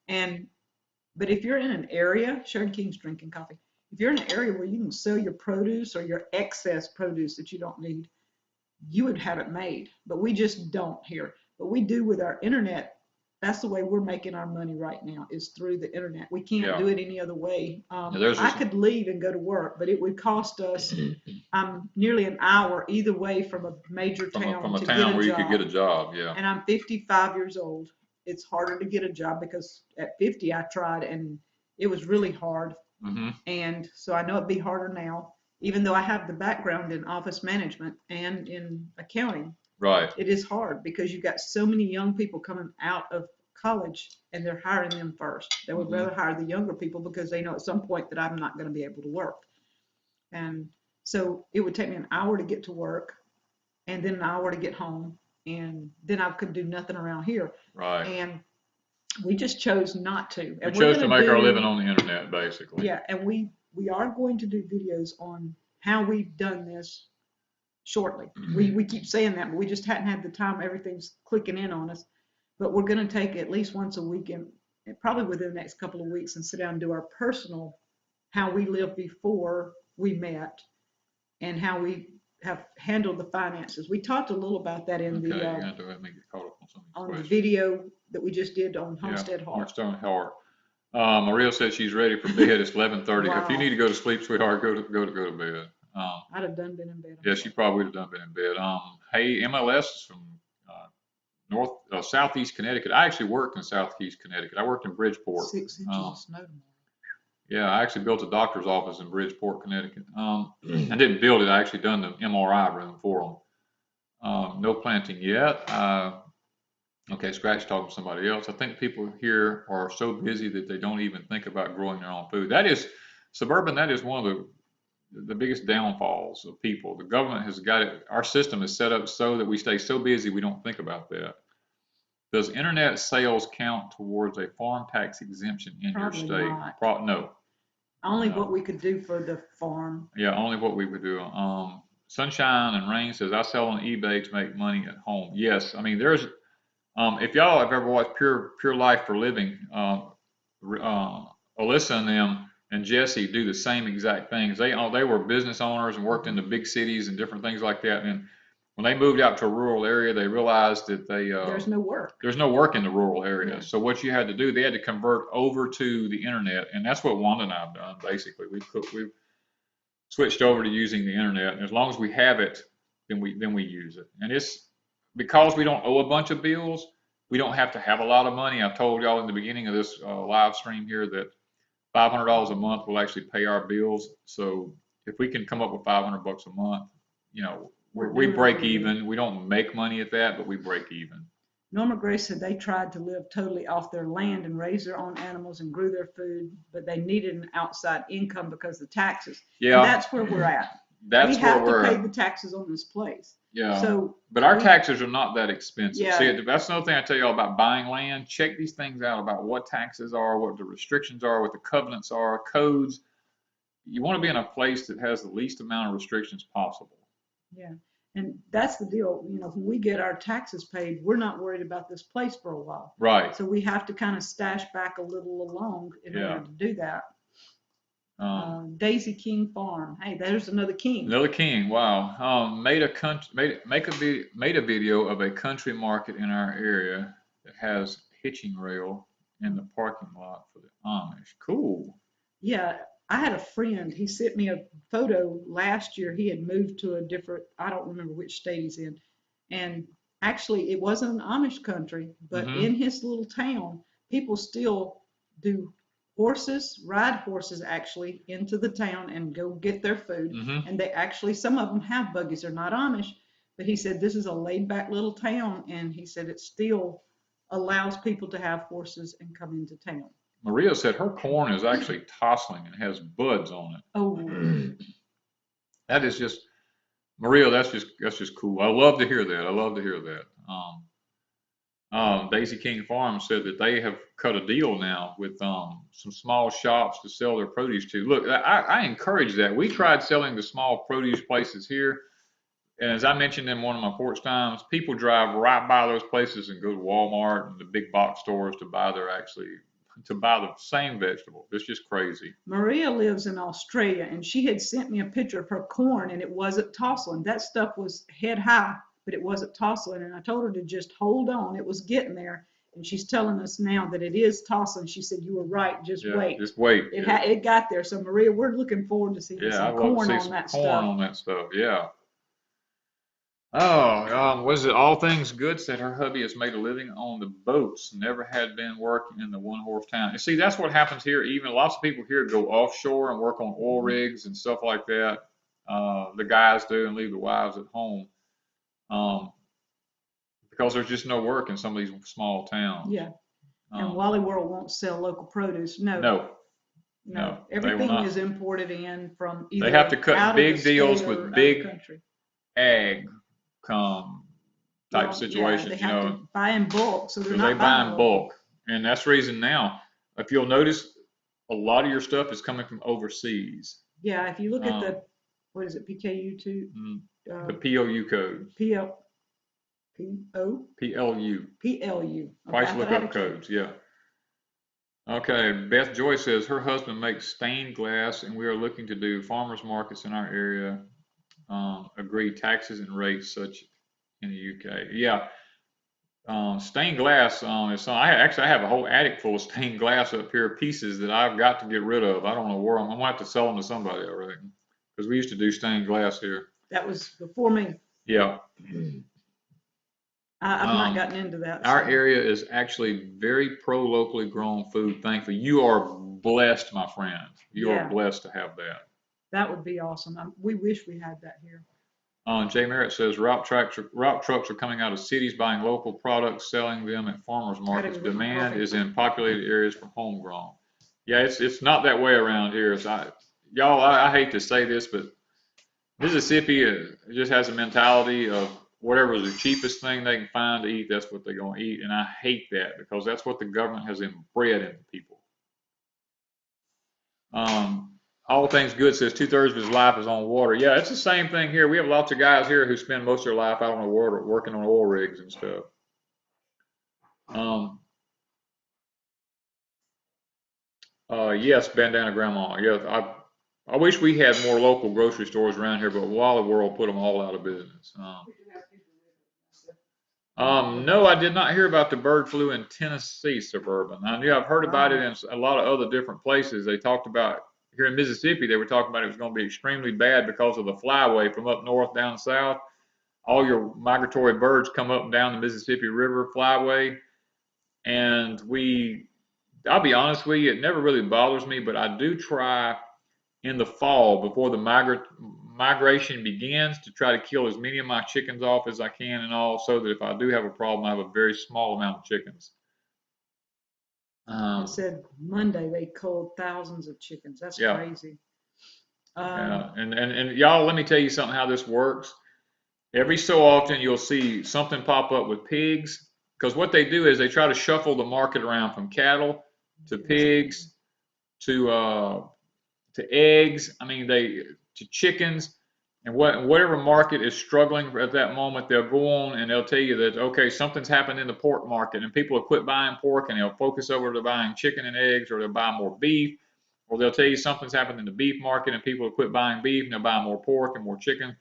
but if you're in an area, Sharon King's drinking coffee. If you're in an area where you can sell your produce or your excess produce that you don't need, you would have it made, but we just don't here. But we do with our internet. That's the way we're making our money right now, is through the internet. We can't do it any other way. I could leave and go to work, but it would cost us nearly an hour either way from a major town from a town where you could get a job. Yeah. And I'm 55 years old. It's harder to get a job because at 50 I tried and it was really hard. And so I know it'd be harder now. Even though I have the background in office management and in accounting, it is hard because you've got so many young people coming out of college and they're hiring them first. They would rather hire the younger people because they know at some point that I'm not going to be able to work. And so it would take me an hour to get to work and then an hour to get home. And then I could do nothing around here. And we just chose not to. And we chose to make our living on the internet, basically. Yeah, and we are going to do videos on how we've done this shortly. We keep saying that, but we just hadn't had the time. Everything's clicking in on us. But we're going to take at least once a week, and probably within the next couple of weeks, and sit down and do our personal, how we lived before we met, and how we have handled the finances. We talked a little about that in the video that we just did on Homestead Heart. Maria said she's ready for bed. It's 11:30. If you need to go to sleep, sweetheart, go to bed. I'd have done been in bed. Yeah, she probably would have done been in bed. Hey, MLS is from southeast Connecticut. I actually worked in southeast Connecticut. I worked in Bridgeport. 6 inches of snow tomorrow. Yeah, I actually built a doctor's office in Bridgeport, Connecticut. I didn't build it. I actually done the MRI room for them. No planting yet. Okay, Scratch talking to somebody else. I think people here are so busy that they don't even think about growing their own food. That is suburban. That is one of the biggest downfalls of people. The government has got it. Our system is set up so that we stay so busy we don't think about that. Does internet sales count towards a farm tax exemption in your state? No. Only what we could do for the farm. Yeah, only what we would do. Sunshine and Rain says, I sell on eBay to make money at home. Yes, I mean there's. If y'all have ever watched Pure Life for Living, Alyssa and them and Jesse do the same exact things. They were business owners and worked in the big cities and different things like that. And when they moved out to a rural area, they realized that there's no work. There's no work in the rural area. Yeah. So what you had to do, they had to convert over to the internet, and that's what Wanda and I have done. Basically, we've switched over to using the internet, and as long as we have it, then we use it. And it's because we don't owe a bunch of bills, we don't have to have a lot of money. I've told y'all in the beginning of this live stream here that $500 a month will actually pay our bills. So if we can come up with $500 a month, you know, we break even. We don't make money at that, but we break even. Norma Grace said they tried to live totally off their land and raise their own animals and grew their food, but they needed an outside income because of the taxes. Yeah. And that's where we're at. That's we where have we're to pay at. the taxes on this place. Yeah. So, but our taxes are not that expensive. Yeah. See, that's another thing I tell you all about buying land. Check these things out about what taxes are, what the restrictions are, what the covenants are, codes. You want to be in a place that has the least amount of restrictions possible. Yeah. And that's the deal. You know, when we get our taxes paid, we're not worried about this place for a while. Right. So we have to kind of stash back a little along in order to do that. Daisy King Farm. Hey, there's another king. Another king. Wow. Made a video of a country market in our area that has hitching rail in the parking lot for the Amish. Cool. Yeah. I had a friend, he sent me a photo last year. He had moved to a different, I don't remember which state he's in. And actually, it wasn't an Amish country, but in his little town, people still do ride horses actually into the town and go get their food. And they actually, some of them have buggies. They're not Amish, but he said this is a laid back little town. And he said it still allows people to have horses and come into town. Maria said her corn is actually tossling and has buds on it. Oh. That is just, Maria, that's just cool. I love to hear that. I love to hear that. Daisy King Farm said that they have cut a deal now with some small shops to sell their produce to. Look, I encourage that. We tried selling to small produce places here. And as I mentioned in one of my porch times, people drive right by those places and go to Walmart and the big box stores to buy the same vegetable. It's just crazy. Maria lives in Australia, and she had sent me a picture of her corn, and it wasn't tossling. That stuff was head high, but it wasn't tossling. And I told her to just hold on. It was getting there. And she's telling us now that it is tossling. She said, you were right. Just wait. Just wait. It got there. So, Maria, we're looking forward to seeing some corn on that stuff. Corn on that stuff, yeah. Oh, was it All Things Good said her hubby has made a living on the boats, never had been working in the one-horse town. And see, that's what happens here. Even lots of people here go offshore and work on oil rigs and stuff like that. The guys do and leave the wives at home because there's just no work in some of these small towns. Yeah. And Wally World won't sell local produce. No. Everything is imported in from either. They have to cut big deals with big country. Ag type situations. They have to buy in bulk, so they're not they buy in bulk, and that's the reason now. If you'll notice, a lot of your stuff is coming from overseas. Yeah, if you look at the what is it, PKU2? The PLU code. PLU. Price lookup codes. Yeah. Okay. Beth Joy says her husband makes stained glass, and we are looking to do farmers markets in our area. Agree taxes and rates such in the UK. Yeah. Stained glass is I have a whole attic full of stained glass up here, pieces that I've got to get rid of. I don't know where I'm going to have to sell them to somebody, I reckon, because we used to do stained glass here. That was before me. Yeah. I've not gotten into that. Our area is actually very pro-locally grown food, thankfully. You are blessed, my friend. You are blessed to have that. That would be awesome. We wish we had that here. Jay Merritt says route trucks are coming out of cities buying local products, selling them at farmers markets. Demand is in populated areas for homegrown. Yeah, it's not that way around here. I hate to say this, but Mississippi just has a mentality of whatever is the cheapest thing they can find to eat, that's what they're going to eat. And I hate that because that's what the government has inbred into people. All Things Good says 2/3 of his life is on water. Yeah, it's the same thing here. We have lots of guys here who spend most of their life out on the water working on oil rigs and stuff. Yes, Bandana Grandma. Yeah, I wish we had more local grocery stores around here, but Wally World put them all out of business. No, I did not hear about the bird flu in Tennessee suburban. I've heard about it in a lot of other different places. They talked about here in Mississippi, they were talking about it was going to be extremely bad because of the flyway from up north down south. All your migratory birds come up and down the Mississippi River flyway, and we I'll be honest with you, it never really bothers me, but I do try in the fall before the migration begins to try to kill as many of my chickens off as I can and all, so that if I do have a problem, I have a very small amount of chickens. It said Monday they culled thousands of chickens. That's Yeah. crazy. Yeah, and y'all, let me tell you something how this works. Every so often you'll see something pop up with pigs, because what they do is they try to shuffle the market around from cattle to pigs to eggs. I mean, to chickens, and whatever market is struggling at that moment, they'll go on and they'll tell you that, okay, something's happened in the pork market, and people will quit buying pork and they'll focus over to buying chicken and eggs, or they'll buy more beef, or they'll tell you something's happened in the beef market and people will quit buying beef and they'll buy more pork and more chicken.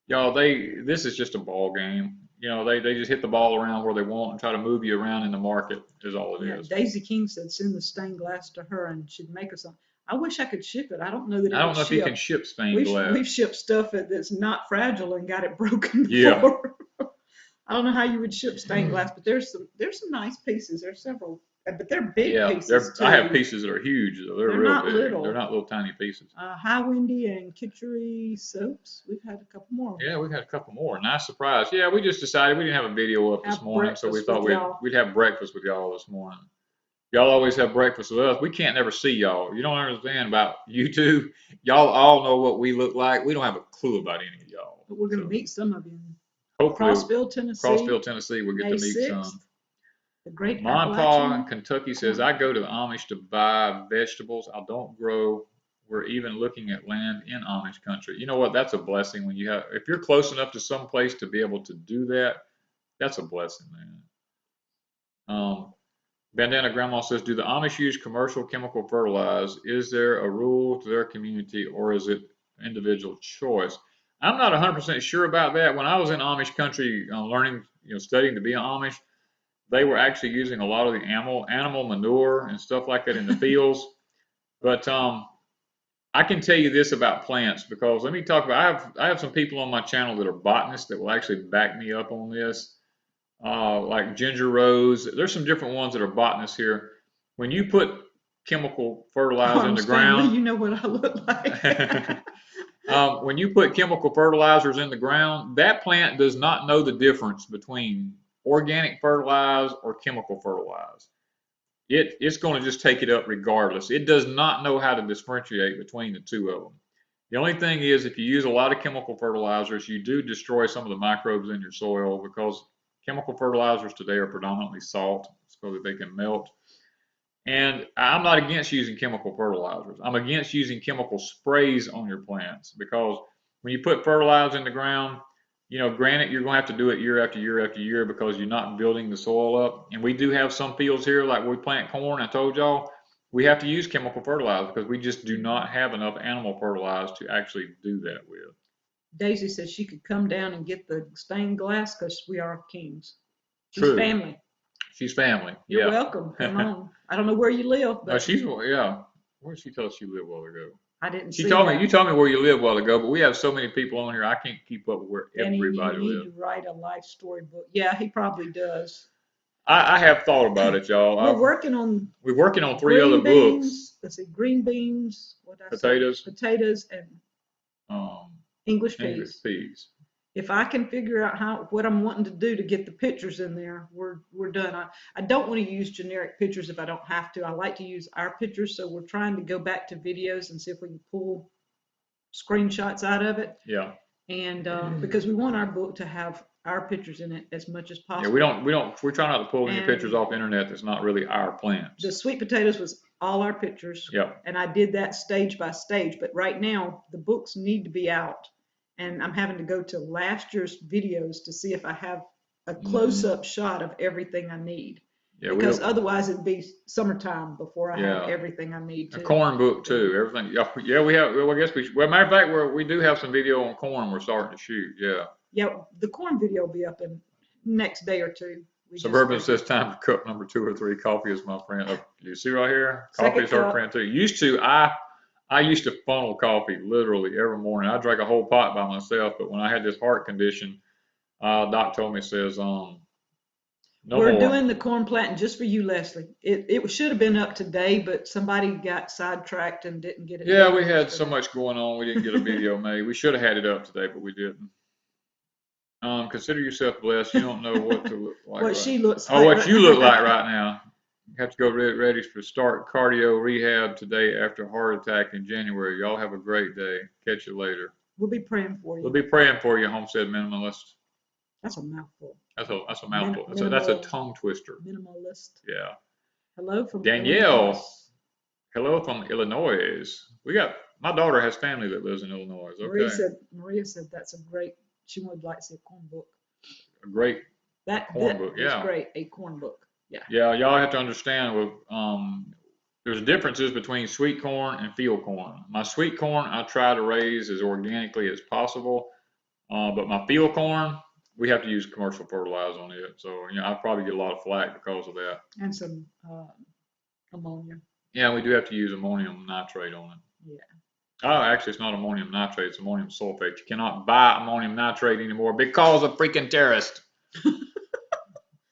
Y'all, this is just a ball game. You know, they just hit the ball around where they want and try to move you around in the market is all it is. Daisy King said send the stained glass to her and she'd make us some. I wish I could ship it. I don't know that it I don't know would if you can ship stained glass. We've shipped stuff that's not fragile and got it broken Yeah. before. I don't know how you would ship stained glass, but there's some nice pieces. There's several, but they're big pieces too. I have pieces that are huge. They're real not big. little. They're not little tiny pieces. High Windy and Kitchery soaps. We've had a couple more. Yeah, we've had a couple more. Nice surprise. Yeah, we just decided we didn't have a video up this morning, so we thought we'd have breakfast with y'all this morning. Y'all always have breakfast with us. We can't never see y'all. You don't understand about YouTube. Y'all all know what we look like. We don't have a clue about any of y'all. But we're going to meet some of you. Hopefully, Crossville, Tennessee. We'll get to meet 6th. some. The great Mom Pa in Kentucky says, I go to the Amish to buy vegetables. I don't grow. We're even looking at land in Amish country. You know what? That's a blessing when if you're close enough to some place to be able to do that, that's a blessing, man. Bandana Grandma says, do the Amish use commercial chemical fertilizer? Is there a rule to their community, or is it individual choice? I'm not 100% sure about that. When I was in Amish country learning, studying to be an Amish, they were actually using a lot of the animal manure and stuff like that in the fields. But I can tell you this about plants, because let me talk about, I have some people on my channel that are botanists that will actually back me up on this. Like Ginger Rose. There's some different ones that are botanists here. When you put chemical fertilizer in the ground, you know what I look like. When you put chemical fertilizers in the ground, that plant does not know the difference between organic fertilizer or chemical fertilizer. It's going to just take it up regardless. It does not know how to differentiate between the two of them. The only thing is, if you use a lot of chemical fertilizers, you do destroy some of the microbes in your soil, because chemical fertilizers today are predominantly salt so that they can melt. And I'm not against using chemical fertilizers. I'm against using chemical sprays on your plants, because when you put fertilizer in the ground, granted, you're going to have to do it year after year after year, because you're not building the soil up. And we do have some fields here, like we plant corn, I told y'all, we have to use chemical fertilizer because we just do not have enough animal fertilizer to actually do that with. Daisy says she could come down and get the stained glass because we are kings. She's True. family. She's family. You're welcome. Come on. I don't know where you live, but Where did she tell us she lived a while ago? I didn't. You told me where you live a while ago, but we have so many people on here, I can't keep up with where everybody lives. You need to write a life story book. Yeah, he probably does. I have thought about it, y'all. We're working on 3 other books. Let's see, green beans, potatoes, and English peas. If I can figure out what I'm wanting to do to get the pictures in there, we're done. I don't want to use generic pictures if I don't have to. I like to use our pictures, so we're trying to go back to videos and see if we can pull screenshots out of it. Yeah. And because we want our book to have our pictures in it as much as possible. Yeah, we try not to pull any pictures off the internet that's not really our plants. The sweet potatoes was all our pictures. Yeah. And I did that stage by stage, but right now the books need to be out. And I'm having to go to last year's videos to see if I have a close-up shot of everything I need. Yeah, because otherwise it'd be summertime before I have everything I need. A corn book too. Everything. Yeah, we have. Well, I guess matter of fact, we do have some video on corn. We're starting to shoot. Yeah. Yeah, the corn video will be up in next day or two. Suburban says time for cup number 2 or 3. Coffee is my friend. You see right here, coffee is our friend too. I used to funnel coffee literally every morning. I drank a whole pot by myself, but when I had this heart condition, doc told me, says, No We're more. doing the corn planting just for you, Leslie. It should have been up today, but somebody got sidetracked and didn't get it Yeah, done we had so yesterday. much going on. We didn't get a video made. We should have had it up today, but we didn't. Consider yourself blessed. You don't know what to look like What right she looks now. like. Oh, what right you now. look like right now. You have to go ready for start cardio rehab today after a heart attack in January. Y'all have a great day. Catch you later. We'll be praying for you. We'll be praying for you, Homestead Minimalist. That's a mouthful. That's a mouthful. That's a Minimal, tongue twister. minimalist. Yeah. Hello from Danielle. Illinois. Hello from Illinois. My daughter has family that lives in Illinois. Okay. Maria said that's a great. She would like to see a corn book. A great That corn book. is Yeah. great. A corn book. Yeah. Yeah. Y'all have to understand with there's differences between sweet corn and field corn. My sweet corn I try to raise as organically as possible, but my field corn we have to use commercial fertilizer on it. So I probably get a lot of flack because of that. And some ammonia. Yeah, we do have to use ammonium nitrate on it. Yeah. Oh, actually, it's not ammonium nitrate, it's ammonium sulfate. You cannot buy ammonium nitrate anymore because of freaking terrorists.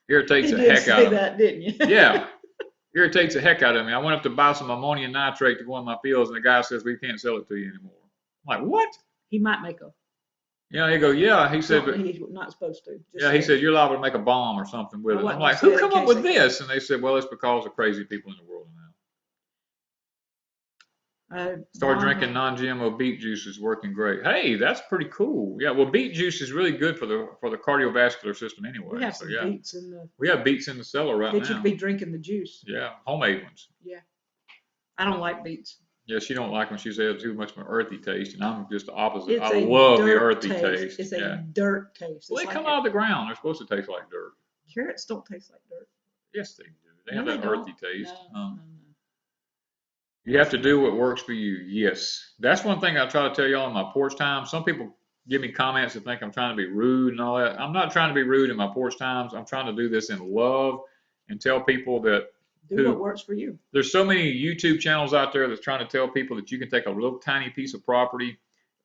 Irritates the heck out of me. That, didn't you? Yeah, irritates the heck out of me. I went up to buy some ammonium nitrate to go in my fields, and the guy says, we can't sell it to you anymore. I'm like, what? He might make a. Yeah, he go, yeah. He said, but he's not supposed to. Yeah, he said, you're liable to make a bomb or something with it. I'm like, who come up with this? And they said, well, it's because of crazy people in the world now. Start drinking non-GMO beet juice is working great. Hey, that's pretty cool. Yeah, well, beet juice is really good for the cardiovascular system anyway. We have some beets in the. We have beets in the cellar right now. That you could be drinking the juice. Yeah, homemade ones. Yeah, I don't like beets. Yeah, she don't like when she says too much of an earthy taste, and I'm just the opposite. I love the earthy taste. It's a dirt taste. Well, they come out of the ground. They're supposed to taste like dirt. Carrots don't taste like dirt. Yes, they do. They have that earthy taste. No. You have to do what works for you. Yes. That's one thing I try to tell y'all in my porch time. Some people give me comments and think I'm trying to be rude and all that. I'm not trying to be rude in my porch times. I'm trying to do this in love and tell people that do what works for you. There's so many YouTube channels out there that's trying to tell people that you can take a little tiny piece of property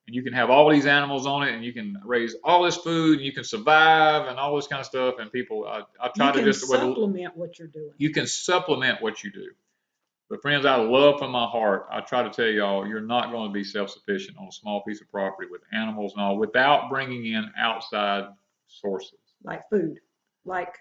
and you can have all these animals on it and you can raise all this food and you can survive and all this kind of stuff. And people, I try to just supplement what you're doing. You can supplement what you do. But friends, I love from my heart, I try to tell y'all, you're not going to be self-sufficient on a small piece of property with animals and all without bringing in outside sources. Like food, like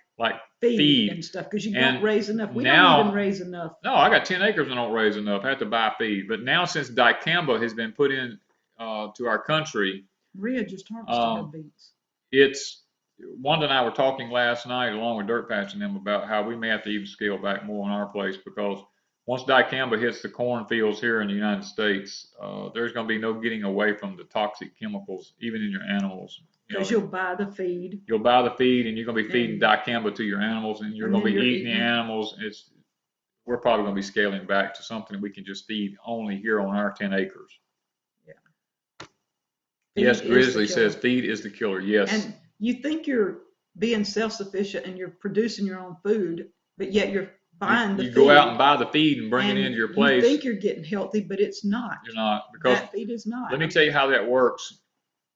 feed and stuff, because you don't raise enough. We don't even raise enough. No, I got 10 acres and don't raise enough. I have to buy feed. But now since dicamba has been put in to our country. Maria just harvested her beets. It's, Wanda and I were talking last night along with Dirt Patch and them about how we may have to even scale back more on our place because once dicamba hits the cornfields here in the United States, there's going to be no getting away from the toxic chemicals, even in your animals. Because you'll buy the feed. You'll buy the feed, and you're going to be feeding dicamba to your animals, and you're going to be eating the animals. We're probably going to be scaling back to something we can just feed only here on our 10 acres. Yeah. Yes, Grizzly says feed is the killer. Yes. And you think you're being self-sufficient and you're producing your own food, but yet you're buying the feed. You go out and buy the feed and bring it into your place. You think you're getting healthy, but it's not. You're not. Because that feed is not. Let me tell you how that works.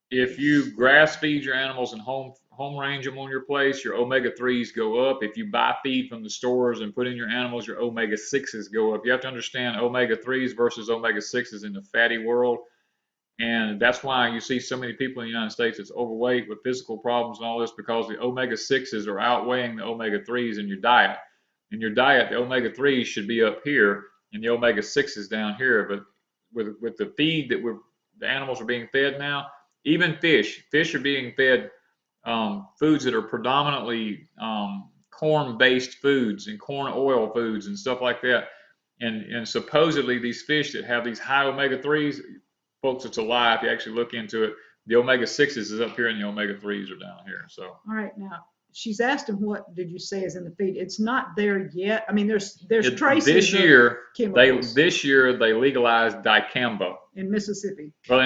If you grass feed your animals and home range them on your place, your omega-3s go up. If you buy feed from the stores and put in your animals, your omega-6s go up. You have to understand omega-3s versus omega-6s in the fatty world. And that's why you see so many people in the United States that's overweight with physical problems and all this, because the omega-6s are outweighing the omega-3s in your diet. In your diet, the omega-3s should be up here and the omega-6s down here. But with the feed that the animals are being fed now, even fish are being fed foods that are predominantly corn-based foods and corn oil foods and stuff like that. And supposedly these fish that have these high omega-3s, folks, it's a lie. If you actually look into it, the omega-6s is up here and the omega-3s are down here. So. All right, now she's asked him what did you say is in the feed. It's not there yet. I mean, there's traces. This year they legalized dicamba in Mississippi. Well,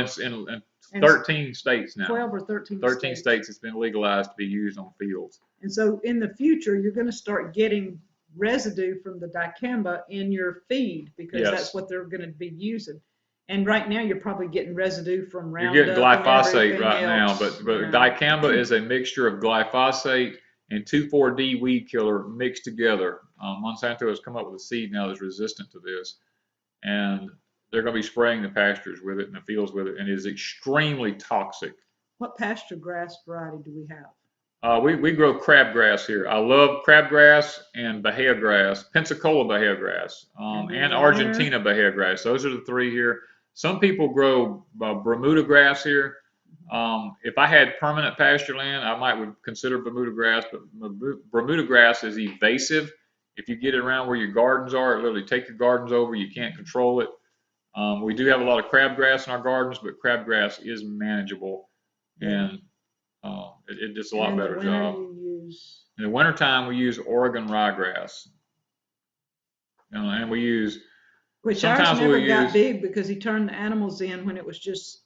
in 13 states now. 12 or 13 states it's been legalized to be used on fields. And so in the future, you're going to start getting residue from the dicamba in your feed because that's what they're going to be using. And right now, you're probably getting residue from Roundup. You're getting glyphosate right now, but dicamba is a mixture of glyphosate and 2,4-D weed killer mixed together. Monsanto has come up with a seed now that's resistant to this, and they're going to be spraying the pastures with it and the fields with it, and it is extremely toxic. What pasture grass variety do we have? We grow crabgrass here. I love crabgrass and bahia grass, Pensacola bahia grass, and Argentina bahia grass. Those are the three here. Some people grow Bermuda grass here. If I had permanent pasture land, I would consider Bermuda grass, but Bermuda grass is evasive. If you get it around where your gardens are, it literally take your gardens over. You can't control it. We do have a lot of crabgrass in our gardens, but crabgrass is manageable, and it does a lot better job. In the wintertime, we use Oregon ryegrass, and we use. Which ours never got big because he turned the animals in when it was just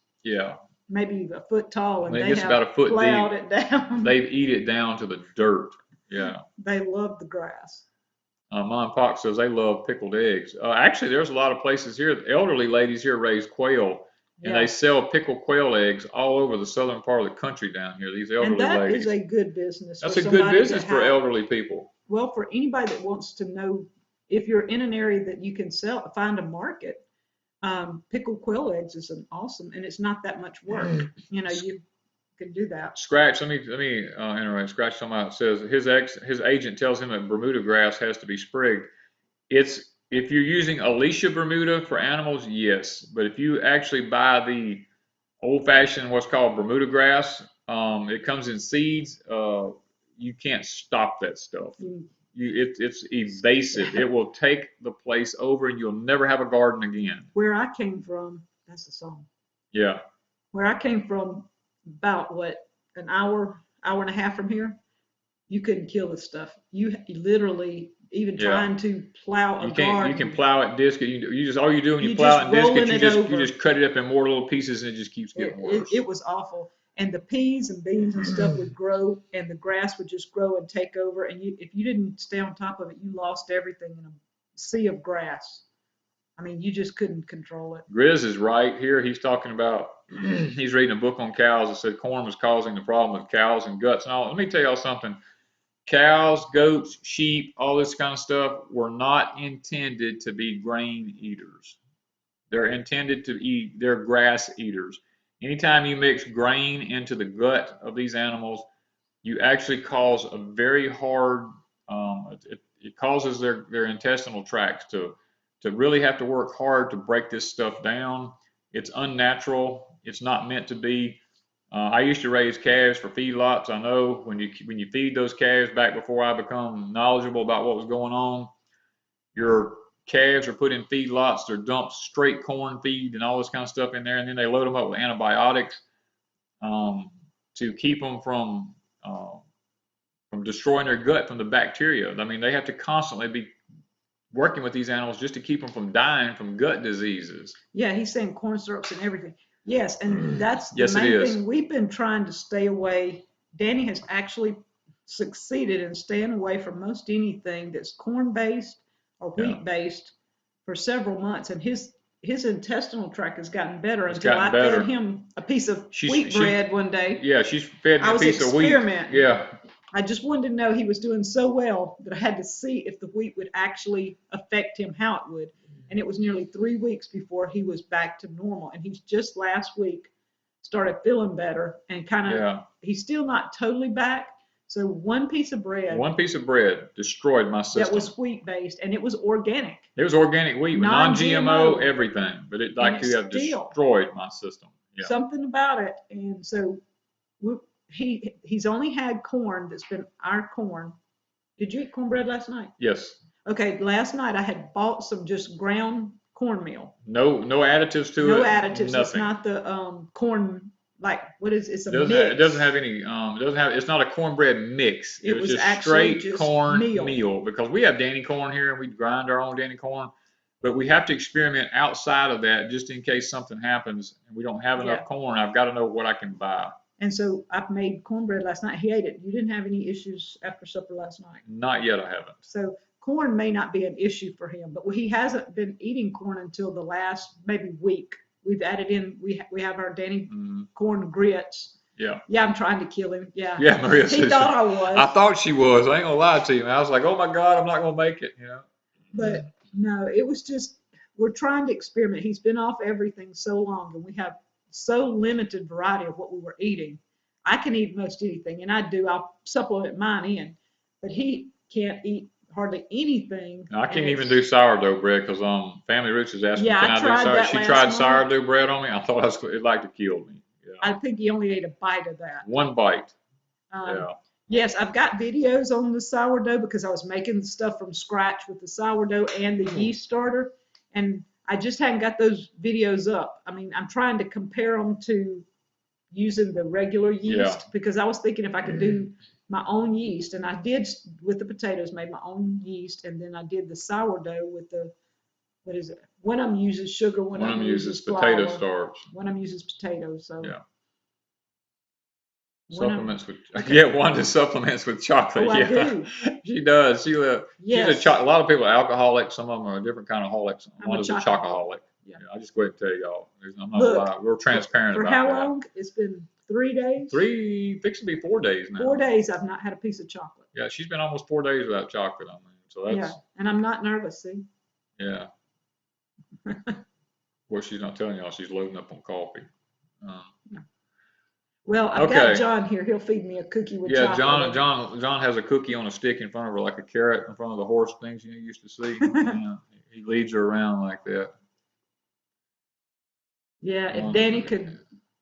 maybe a foot tall, and when it gets about a foot plowed deep, it down. They eat it down to the dirt. Yeah. They love the grass. Mom and Pop says they love pickled eggs. Actually, there's a lot of places here. The elderly ladies here raise quail, and they sell pickled quail eggs all over the southern part of the country down here. These elderly ladies. And that is a good business. That's a good business for elderly people. Well, for anybody that wants to know if you're in an area that you can find a market, pickled quail eggs is awesome, and it's not that much work. You know, you can do that. Scratch. Let me interrupt. Scratch something out. It says his agent tells him that Bermuda grass has to be sprigged. If you're using Alicia Bermuda for animals, yes, but if you actually buy the old-fashioned what's called Bermuda grass, it comes in seeds. You can't stop that stuff. It's evasive. It will take the place over, and you'll never have a garden again. Where I came from, that's the song. Yeah. Where I came from, about an hour and a half from here, you couldn't kill this stuff. You literally even trying to plow a garden. You can plow it, disc it. You just all you do when you plow it and disc it, you just cut it up in more little pieces, and it just keeps getting worse. It was awful. And the peas and beans and stuff would grow, and the grass would just grow and take over. And if you didn't stay on top of it, you lost everything in a sea of grass. I mean, you just couldn't control it. Grizz is right here. He's talking about, he's reading a book on cows that said corn was causing the problem with cows and guts and all. Let me tell y'all something. Cows, goats, sheep, all this kind of stuff were not intended to be grain eaters. They're intended to eat, they're grass eaters. Anytime you mix grain into the gut of these animals, you actually cause a very hard, it causes their intestinal tracts to really have to work hard to break this stuff down. It's unnatural. It's not meant to be. I used to raise calves for feedlots. I know when you feed those calves, back before I become knowledgeable about what was going on, your calves are put in feedlots. They're dumped straight corn feed and all this kind of stuff in there, and then they load them up with antibiotics to keep them from destroying their gut from the bacteria. I mean, they have to constantly be working with these animals just to keep them from dying from gut diseases. Yeah, he's saying corn syrups and everything. Yes, and that's the main thing. We've been trying to stay away. Danny has actually succeeded in staying away from most anything that's corn-based or wheat-based for several months, and his intestinal tract has gotten better until I fed him a piece of wheat bread one day. Yeah, she's fed him a piece of wheat. Yeah. I just wanted to know he was doing so well that I had to see if the wheat would actually affect him, how it would. And it was nearly 3 weeks before he was back to normal. And he's just last week started feeling better and he's still not totally back. So one piece of bread destroyed my system. That was wheat based, and it was organic. It was organic wheat, non-GMO, everything. But it destroyed my system. Yeah. Something about it. And so he's only had corn that's been our corn. Did you eat cornbread last night? Yes. Okay, last night I had bought some just ground cornmeal. No additives to it. No additives. Nothing. It's not the corn, like, what is it's a mix. It doesn't have any it's not a cornbread mix. It was just straight corn meal, because we have Danny corn here and we grind our own Danny corn, but we have to experiment outside of that just in case something happens and we don't have enough corn. I've got to know what I can buy. And so I made cornbread last night. He ate it. You didn't have any issues after supper last night? Not yet, I haven't. So corn may not be an issue for him, but he hasn't been eating corn until the last maybe week. We've added in, we have our Danny corn grits, Yeah. Yeah, I'm trying to kill him. Yeah. Yeah, Maria He says. thought I was. I thought she was. I ain't gonna lie to you. I was like, oh my God, I'm not gonna make it. You know. But no, it was just, we're trying to experiment. He's been off everything so long, and we have so limited variety of what we were eating. I can eat most anything, and I do. I'll supplement mine in, but he can't eat hardly anything. I can't even do sourdough bread because Family Roots is asking me, Yeah, can I I do tried sourdough? that She last tried month. sourdough bread on me. I thought it'd like to kill me. Yeah. I think he only ate a bite of that. One bite. Um, Yeah. Yes, I've got videos on the sourdough because I was making the stuff from scratch with the sourdough and the yeast starter, and I just hadn't got those videos up. I mean, I'm trying to compare them to using the regular yeast because I was thinking if I could do my own yeast, and I did with the potatoes, made my own yeast, and then I did the sourdough with the, what is it? One of them uses sugar, one of them uses potato flour, starch. one of them uses potatoes. So Yeah. one of Supplements with Wanda supplements with chocolate. Oh, I do. She does. She's Yes. a lot of people are alcoholics. Some of them are a different kind of holics. I'm One is a chocoholic. chocoholic. Yeah. I just go ahead and tell y'all. I'm not Look, gonna lie. We're transparent for about how that. long? It's been 3 days. Fixing to be 4 days now. 4 days I've not had a piece of chocolate. Yeah, she's been almost 4 days without chocolate. I mean, so that's Yeah, and I'm not nervous. See. yeah. Well, she's not telling y'all she's loading up on coffee. Well, I've got John here. He'll feed me a cookie with chocolate. Yeah, John has a cookie on a stick in front of her, like a carrot in front of the horse things you used to see. He leads her around like that. Yeah, if Danny could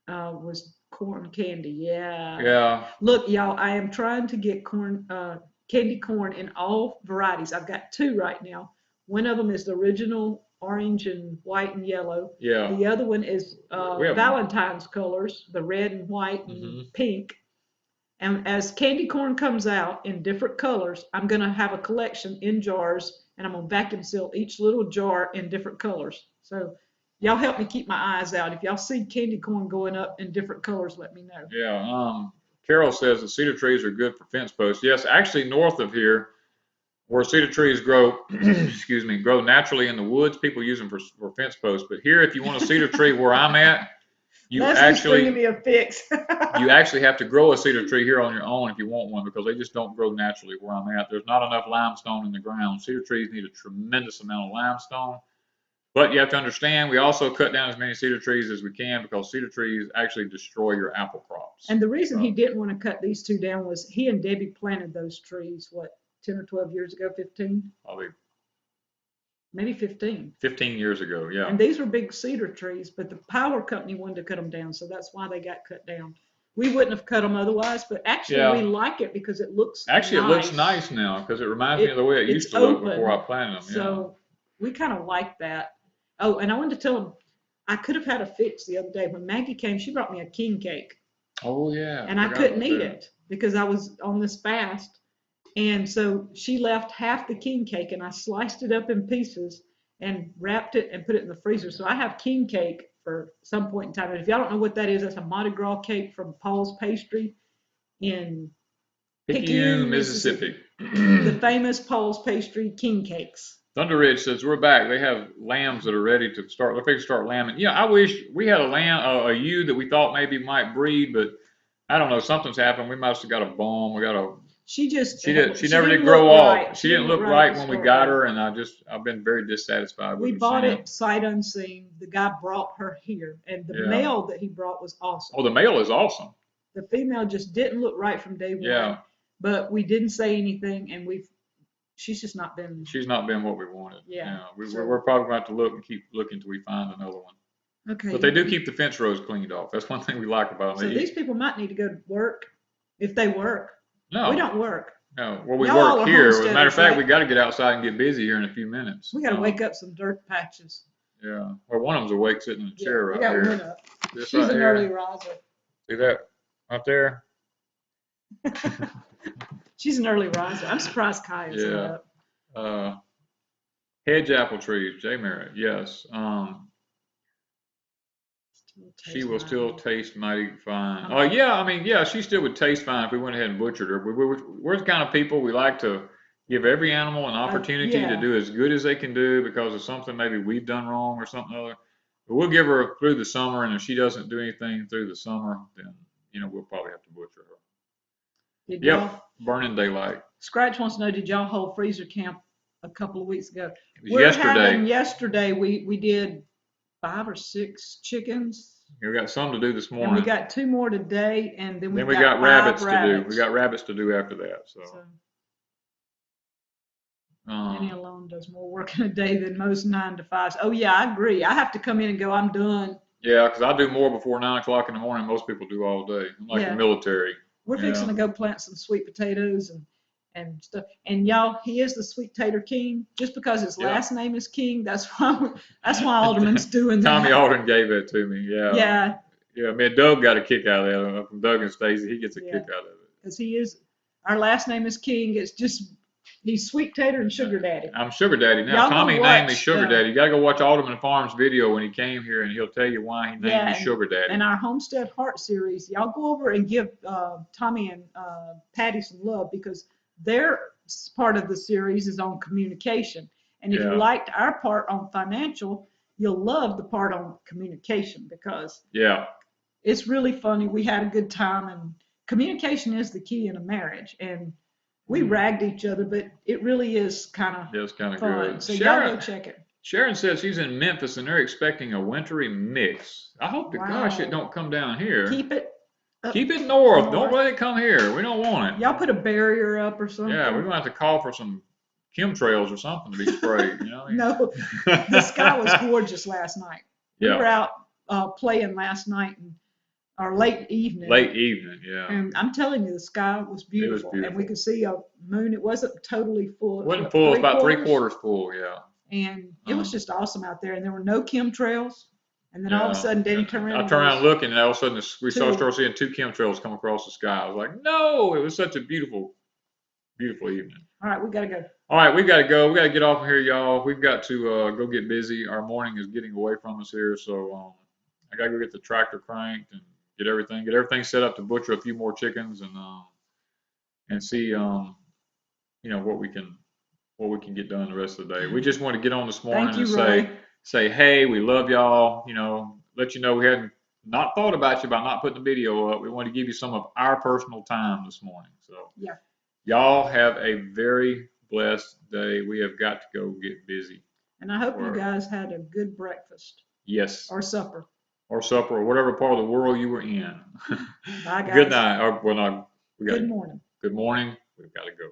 was corn candy. Yeah. Yeah. Look, y'all, I am trying to get candy corn in all varieties. I've got 2 right now. One of them is the original orange and white and yellow. Yeah. The other one is Valentine's colors, the red and white and pink. And as candy corn comes out in different colors, I'm going to have a collection in jars, and I'm going to vacuum seal each little jar in different colors. So y'all help me keep my eyes out. If y'all see candy corn going up in different colors, let me know. Yeah. Carol says the cedar trees are good for fence posts. Yes, actually north of here, where cedar trees grow, grow naturally in the woods, people use them for fence posts. But here, if you want a cedar tree where I'm at, bringing me a fix. you actually have to grow a cedar tree here on your own if you want one, because they just don't grow naturally where I'm at. There's not enough limestone in the ground. Cedar trees need a tremendous amount of limestone. But you have to understand, we also cut down as many cedar trees as we can because cedar trees actually destroy your apple crops. And the reason he didn't want to cut these 2 down was he and Debbie planted those trees, 10 or 12 years ago, 15? Probably. Maybe 15. 15 years ago, yeah. And these were big cedar trees, but the power company wanted to cut them down, so that's why they got cut down. We wouldn't have cut them otherwise, but actually we like it because it looks nice. It looks nice now because it reminds me of the way it used to look before I planted them. So we kind of like that. Oh, and I wanted to tell them, I could have had a fix the other day. When Maggie came, she brought me a king cake. Oh, yeah. And I couldn't eat it because I was on this fast. And so she left half the king cake, and I sliced it up in pieces and wrapped it and put it in the freezer. So I have king cake for some point in time. And if y'all don't know what that is, that's a Mardi Gras cake from Paul's Pastry in Picayune, Mississippi. The famous Paul's Pastry king cakes. Thunder Ridge says we're back. They have lambs that are ready to start. They're ready to start lambing. Yeah, I wish we had a ewe that we thought maybe might breed, but I don't know. Something's happened. We must have got a bomb. We got a. She never did grow off. She didn't look right when we got her, and I've been very dissatisfied with her. We bought it sight unseen. The guy brought her here, and the male that he brought was awesome. Oh, the male is awesome. The female just didn't look right from day one. Yeah. But we didn't say anything, and she's just not been. She's not been what we wanted. Yeah. We're probably going to have to look and keep looking until we find another one. Okay. But they do keep the fence rows cleaned off. That's one thing we like about them. So these people might need to go to work if they work. No. We don't work. No. Well, we work here. As a matter of fact, we got to get outside and get busy here in a few minutes. We got to wake up some dirt patches. Yeah. Well, one of them's awake sitting in a chair right here. here. We got one up. She's an early riser. See that right there? She's an early riser. I'm surprised Kaya's up. Hedge apple trees, J. Merritt, yes. She will still taste mighty fine. Oh, yeah, she still would taste fine if we went ahead and butchered her. We're the kind of people, we like to give every animal an opportunity to do as good as they can do because of something maybe we've done wrong or something other. But we'll give her through the summer, and if she doesn't do anything through the summer, then we'll probably have to butcher her. Did Yep, y'all, burning daylight. Scratch wants to know, did y'all hold freezer camp a couple of weeks ago? It was We're having yesterday. we did 5 or 6 chickens. We got some to do this And we morning. got 2 more today, and then Then we we got 5 rabbits to do. rabbits. We got rabbits to do after that. So Danny alone does more work in a day than most 9 to 5s. Oh yeah, I agree. I have to come in and go, I'm done. yeah, because I do more before 9 o'clock in the morning. Most people do all day. I'm like the military. We're fixing to go plant some sweet potatoes and stuff. And y'all, he is the sweet tater king. Just because his last name is King, that's why Alderman's doing that. Tommy Alden gave that to me. Yeah. Yeah. Yeah, man, Doug got a kick out of that. From Doug and Stacy, he gets a kick out of it. Because he is, our last name is King. It's just, he's Sweet Tater and Sugar Daddy. I'm Sugar Daddy now. Tommy named me Sugar Daddy. You got to go watch Alderman Farms video when he came here, and he'll tell you why he named me Sugar Daddy. And our Homestead Heart series, y'all go over and give Tommy and Patty some love, because their part of the series is on communication. And if you liked our part on financial, you'll love the part on communication, because it's really funny. We had a good time, and communication is the key in a marriage. And we ragged each other, but it really is kind of fun. Good. So y'all go check it. Sharon says she's in Memphis and they're expecting a wintry mix. I hope to gosh it don't come down here. Keep it north. Don't let it come here. We don't want it. Y'all put a barrier up or something. Yeah, we're going to have to call for some chemtrails or something to be sprayed. No, the sky was gorgeous last night. We were out playing last night, or late evening. And I'm telling you, the sky was beautiful. It was beautiful. And we could see a moon. It wasn't totally full. It wasn't full. It was about 3/4 full, And it was just awesome out there. And there were no chemtrails. And then all of a sudden, Danny turned around. I turned around looking, and all of a sudden we started seeing 2 chemtrails come across the sky. I was like, no! It was such a beautiful, beautiful evening. All right, we got to go. All right, we got to go. We got to get off of here, y'all. We've got to go get busy. Our morning is getting away from us here, so I got to go get the tractor cranked and get everything set up to butcher a few more chickens and see what we can get done the rest of the day. We just want to get on this morning and say hey, we love y'all. Let you know we hadn't not thought about you by not putting the video up. We want to give you some of our personal time this morning. So y'all have a very blessed day. We have got to go get busy. And I hope you guys had a good breakfast. Yes. Or supper. Or whatever part of the world you were in. Bye, guys. Good night. Good morning. Good morning. We've got to go.